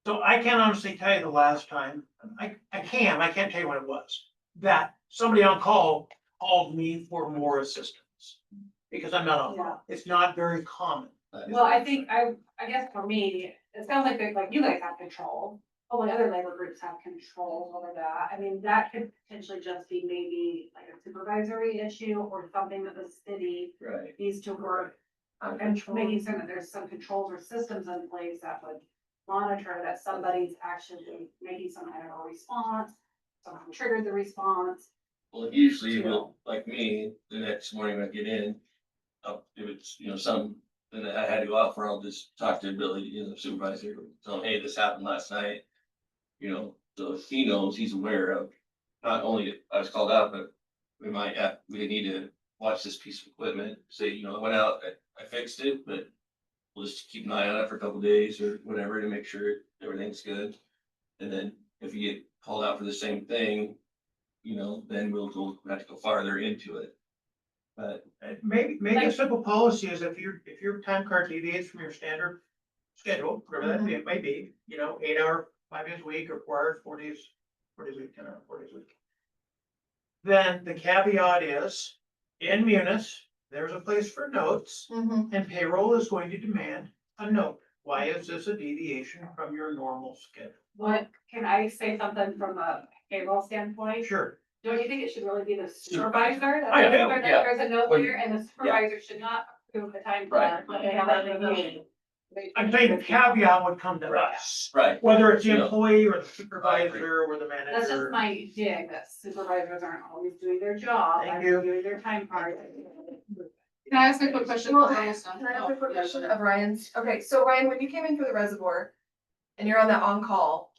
So I can't honestly tell you the last time, I can't tell you when it was, that somebody on call called me for more assistance. Because I'm not on call. It's not very common. Well, I think, I guess for me, it sounds like, you guys have control, only other labor groups have control over that. I mean, that could potentially just be maybe like a supervisory issue or something that the city Right. needs to work on making certain that there's some controls or systems in place that would monitor that somebody's actually making some kind of a response, someone triggered the response. Well, usually, well, like me, the next morning when I get in, if it's, something that I had to go out for, I'll just talk to Billy, supervisor, tell him, hey, this happened last night. So he knows, he's aware of, not only I was called out, but we need to watch this piece of equipment, say, I went out, I fixed it, but we'll just keep an eye on it for a couple days or whatever to make sure everything's good. And then if you get called out for the same thing, then we'll have to go farther into it. But Maybe a simple policy is if your time card deviates from your standard schedule, whatever that it may be, 8 hour, 5 days a week or 4 hours, 4 days a week, 10 hours, 4 days a week. Then the caveat is, in Munis, there's a place for notes and payroll is going to demand a note. Why is this a deviation from your normal schedule? What, can I say something from a payroll standpoint? Sure. Don't you think it should really be the supervisor? I do, That yeah. There's a note When- there and the supervisor should not approve the time Right. card, but they have a meeting. I'm saying the caveat would come to us, right, whether it's the Yeah. employee or the supervisor or the manager. That's just my dig, that supervisors aren't always doing their job, Thank aren't you. doing their time card. Can I ask a quick question? Well, We're almost done. Can I ask Oh, a quick yeah, question sure. of Ryan's? Okay, so Ryan, when you came in for the reservoir and you're on that on-call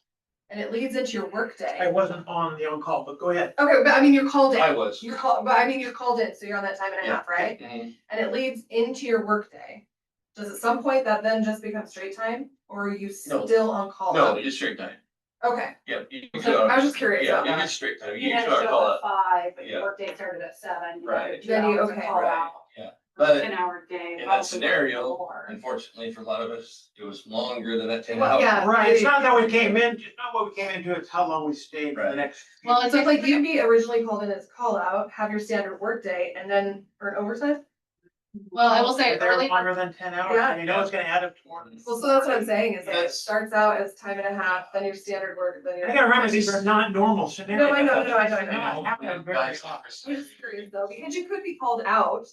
and it leads into your I workday. wasn't on the on-call, but go ahead. Okay, but I mean, you're called in. I was. You're called in, so you're on that time and a half, right? Mhm. And it leads into your workday. Does at some point that then just become straight time or are you No. still on call? No, it's straight time. Okay, Yeah. you can so go- I was just curious Yeah, about you get that. straight time. You You had can to start show call up up. at 5, but Yeah. your workday started at 7. Right. Then you- okay. Call Right. out. Yeah. For a But 10-hour day. in that probably scenario, more. unfortunately, for a lot of us, it was longer than that 10 Well, hours. yeah. Right, it's not that we came in, it's not what we came into, it's how long we stayed for the Right. next. Well, it's So it's like, like you'd be originally called in as call out, have your standard workday and then earn overtime? well, I will say If they're early, longer than 10 hours, Yeah. and you know it's gonna add up to more. Well, so that's what I'm saying is like it That's- starts out as time and a half, then your standard work, then your. I gotta remember, these are not normal scenarios. No, I know, I know. Not happening very Guys, often. I'm just curious though, because you could be called out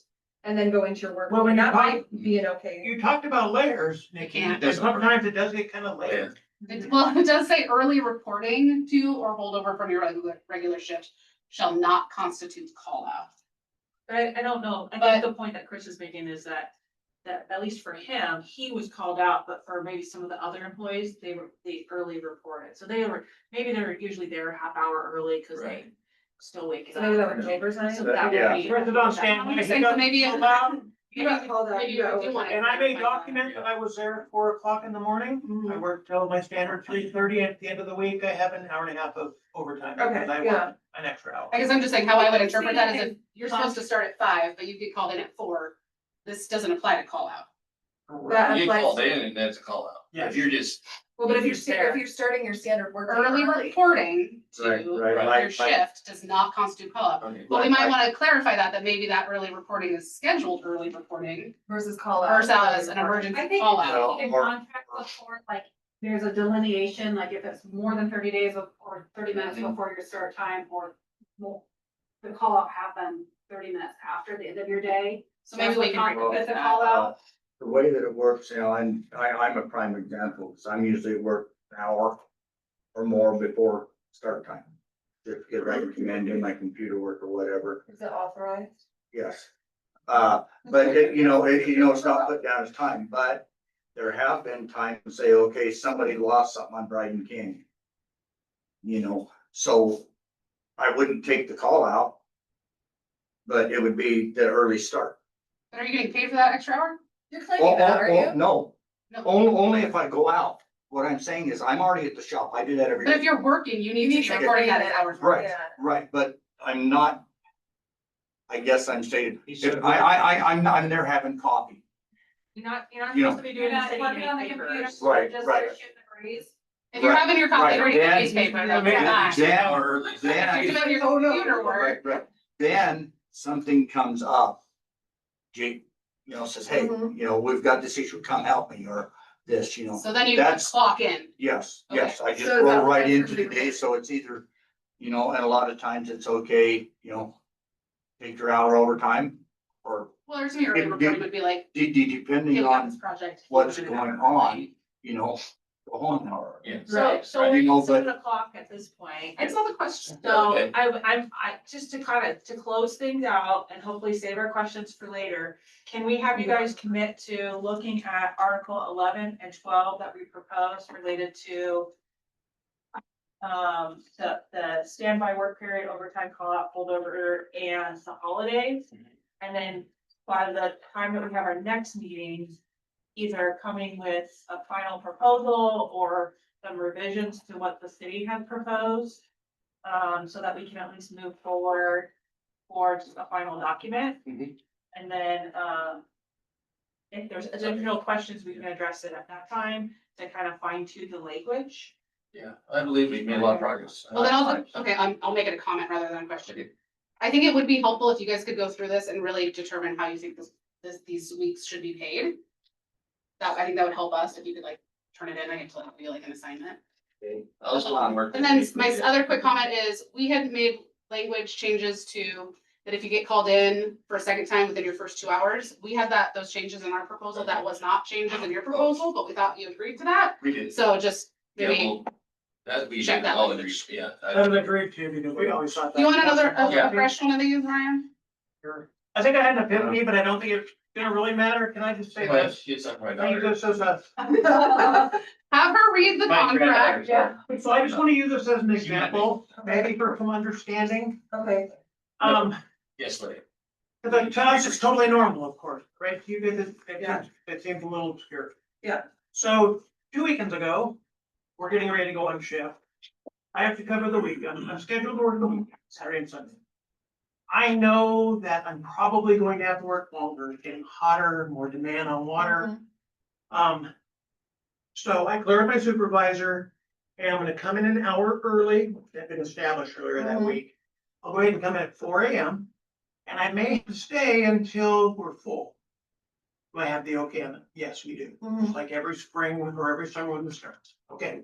and then go into your work. Well, when and you that talk- might be an okay. You talked about layers, Nikki, can't. and sometimes it does get kind of layered. it does say early reporting to or holdover from your regular shift shall not constitute call out. But I don't know, I But- think the point that Chris is making is that that at least for him, he was called out, but for maybe some of the other employees, they early reported. So maybe they're usually there a half hour early because they Right. still waking So maybe that up. was overtime? So that Yeah. would be. Where's it on standby? I'm saying, so maybe- Hold on. You got called out, Maybe you got we do want it. And I may document that I was there at 4 o'clock in the morning. I worked till my standard 3:30. At the end of the week, I have an hour and a half of overtime. Okay, because I yeah. worked an extra hour. I guess I'm just saying how I would interpret that is if you're supposed to start at 5, but you get called in at 4, this doesn't apply to call out. That You get applies- called in and that's a call out. Yeah. If you're just, Well, but if Just there. you're starting your standard work. Early reporting Right, to right, your like- shift does not constitute call out. okay, But we might wanna clarify that maybe that early reporting is scheduled early reporting Versus call out. versus an I emergency think call out. Well, in or- contracts before, like, there's a delineation, like if it's more than 30 days or 30 minutes Mm-hmm. before your start time or more. The call out happened 30 minutes after the end of your day. So maybe we can Well, revisit the that. call out. The way that it works, and I'm a prime example, because I'm usually at work an hour or more before start time. Just because I can come in, do my computer work or whatever, Is it authorized? yes. But it's not put down as time, but there have been times to say, okay, somebody lost something on Dryden King. So I wouldn't take the call out. But it would be the early start. But are you getting paid for that extra hour? You're claiming that, are you? No, No. only if I go out. What I'm saying is I'm already at the shop. I do that every But if day. you're working, you need You to need be to recording that claim as it. hours. Right, Yeah. right, but I'm not. I guess I'm stated, if I'm there having coffee. You're not You know. supposed to be You're doing the not city working on the papers. computer, Right, just right. like shooting a breeze. If you're Right, having your coffee right, reading the then- newspaper, that's Then- fine. Then- an hour early. If you're Then, doing your computer work, right, then something comes up. Jake, says, hey, Mhm. we've got this issue, come help me, or this, so then you That's- clock in. yes, I just So roll that's- right that's into the pretty day, good. so it's either, and a lot of times it's okay, take your hour overtime, or Well, there's some early reporting would be like, depending hey, we got on, this project. what's We're going gonna have on. go home an hour. Yeah. So, so Right. we're at 7 o'clock at this point. It's not the question. So Okay. I, just to close things out and hopefully save our questions for later, can we have you guys commit to looking at Article 11 and 12 that we proposed related to the standby work period, overtime call out, holdover, and the holidays? And then by the time that we have our next meeting, either coming with a final proposal or some revisions to what the city had proposed. So that we can at least move forward towards a final document. Mhm. And then, if there's additional questions, we can address it at that time to kind of fine tune the language. Yeah, I believe we've made a lot of progress. Well, then I'll make it a comment rather than a question. I think it would be helpful if you guys could go through this and really determine how you think these weeks should be paid. I think that would help us if you could turn it in. I get to be like an assignment. I'll still on work. And then my other quick comment is, we had made language changes to, that if you get called in for a second time within your first 2 hours, we had those changes in our proposal. That was not changes in your proposal, but we thought you agreed to that. We did. So just Yeah, maybe, well, that we check did that all language. agree, yeah. That was agreed to, because we always thought that. you want another, Yeah. a fresh one of these, Ryan? Sure. I think I had an epiphany, but I don't think it's gonna really matter. Can I just say this? Get something right I use now. this as a, Have her read the My contract. granddaughter. so I just wanna use this as an example, maybe for some understanding. Okay. Yes, Larry. Because to us, it's totally normal, of course, right? To you guys, Yeah. it seems a little obscure. Yeah. So 2 weekends ago, we're getting ready to go on shift. I have to cover the weekend. I'm scheduled to work the weekend, Saturday and Sunday. I know that I'm probably going to have to work longer, it's getting hotter, more demand on water. So I cleared my supervisor, and I'm gonna come in an hour early, that had been established earlier that Mhm. week. I'll go ahead and come in at 4 AM, and I may stay until we're full. Do I have the okay on it? Yes, we do, just like every spring or every summer when it starts, okay.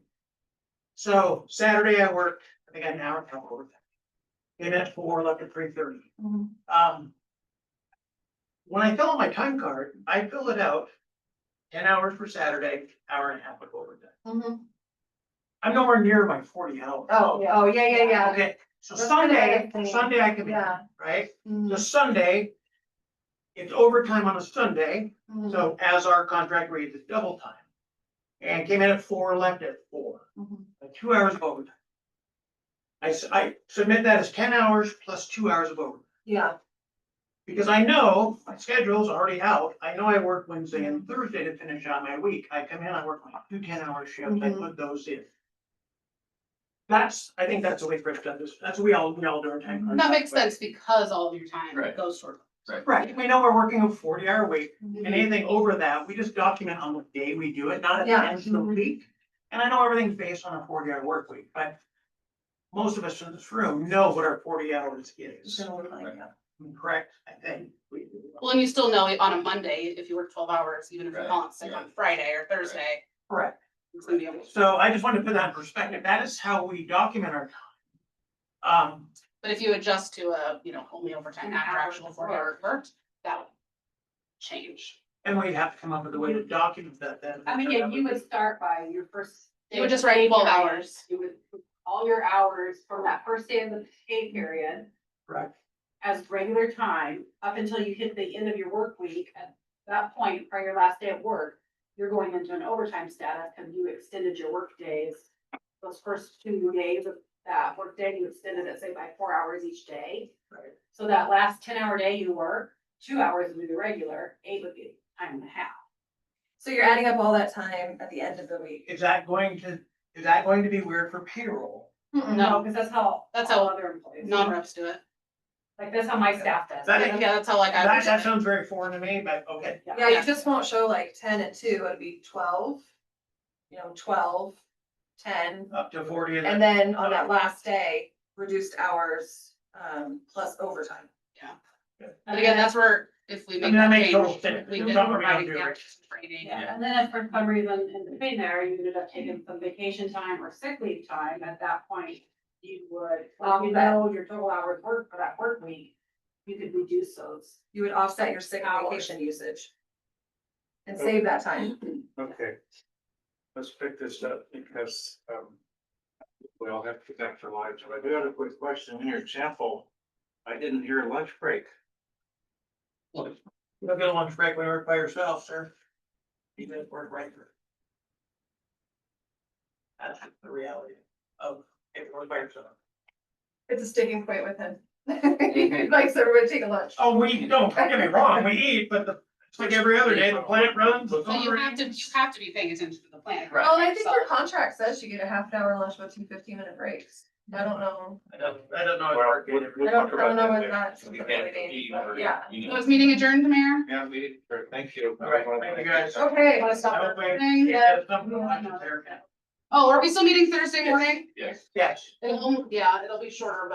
So Saturday I worked, I think I had an hour and a half overtime. In at 4, left at 3:30. When I fill out my time card, I fill it out 10 hours for Saturday, hour and a half of overtime. I'm nowhere near my 40 hours. Yeah. Okay, so That's kind of Sunday, a thing. Sunday I can, Yeah. right? Mhm. The Sunday, it's overtime on a Sunday, Mhm. so as our contract reads, it's double time. And came in at 4, left at 4, Mhm. 2 hours of overtime. I submit that as 10 hours plus 2 hours of overtime. Yeah, Because I know my schedule's already out. I know I work Wednesday and Thursday to finish out my week. I come in, I work my 2 10-hour shifts, I Mhm. put those in. I think that's the way Chris does this. That's what we all do our time. And that makes sense because all of your time Right. goes toward. Right, we know we're working a 40-hour week, Mhm. and anything over that, we just document on what day we do it, not at the Yeah. end of the week. And I know everything's based on a 40-hour work week, but most of us in this room know what our 40 hours it's is. gonna look like that. Correct, I think. Well, and you still know on a Monday, if you work 12 hours, even if you're Right, calling sick on right. Friday or Thursday, Correct. it's gonna be. able to- So I just wanted to put that in perspective. That is how we document our time. But if you adjust to a, only overtime An after hour actual before. 40 hours worked, that would change. And we'd have to come up with a way to document that then. I mean, yeah, you would start by your first. You would just write 12 hours. You would put all your hours from that first day of the pay period Correct. as regular time up until you hit the end of your work week. At that point, or your last day of work, you're going into an overtime status because you extended your work days. Those first 2 days of that work day, you extended it, say, by 4 hours each day. Right. So that last 10-hour day you work, 2 hours would be the regular, 8 would be time and a half. So you're adding up all that time at the end of the week. Is that going to be weird for payroll? No. Because that's how. That's all how other employees. Non-reps do it. Like, that's how my staff does. That- Yeah, that's how like I. That sounds very foreign to me, but okay. Yeah, you just won't show like 10 and 2, it'd be 12. 12, 10, Up to 40. and then on that last day, reduced hours, plus overtime. But again, that's where if we I make mean, that that makes total change, sense. we It's can not what we provide don't do, right? examples and training. Yeah, and then if for some reason in between there, you ended up taking some vacation time or sick leave time, at that point, you would, your total hours worked for that work week, you could reduce those. You would offset your sick and vacation usage. And save that time. Okay. Let's pick this up because, we all have to connect our lives. But I do have a quick question. In your example, I didn't hear lunch break. You don't get a lunch break when you work by yourself, sir. You just work regular. That's the reality of if you work by yourself. It's a sticking point with him. He likes everybody to take a lunch. Oh, we don't get me wrong, we eat, but it's like every other day, the plant runs. So you have to be paying attention to the plan. Right. Well, and I think your contract says you get a half an hour lunch with 2 15-minute breaks. I don't know. I don't know. Well, we'll talk I don't about know that what later. that's. We can't compete or- Yeah. So is meeting adjourned, Mayor? Yeah, thank you. All right, thank you, guys. Okay. Want to stop I the hope we- recording? Yeah, something like that there. Oh, are we still meeting Thursday morning? Yes. Yes. It'll be shorter, but.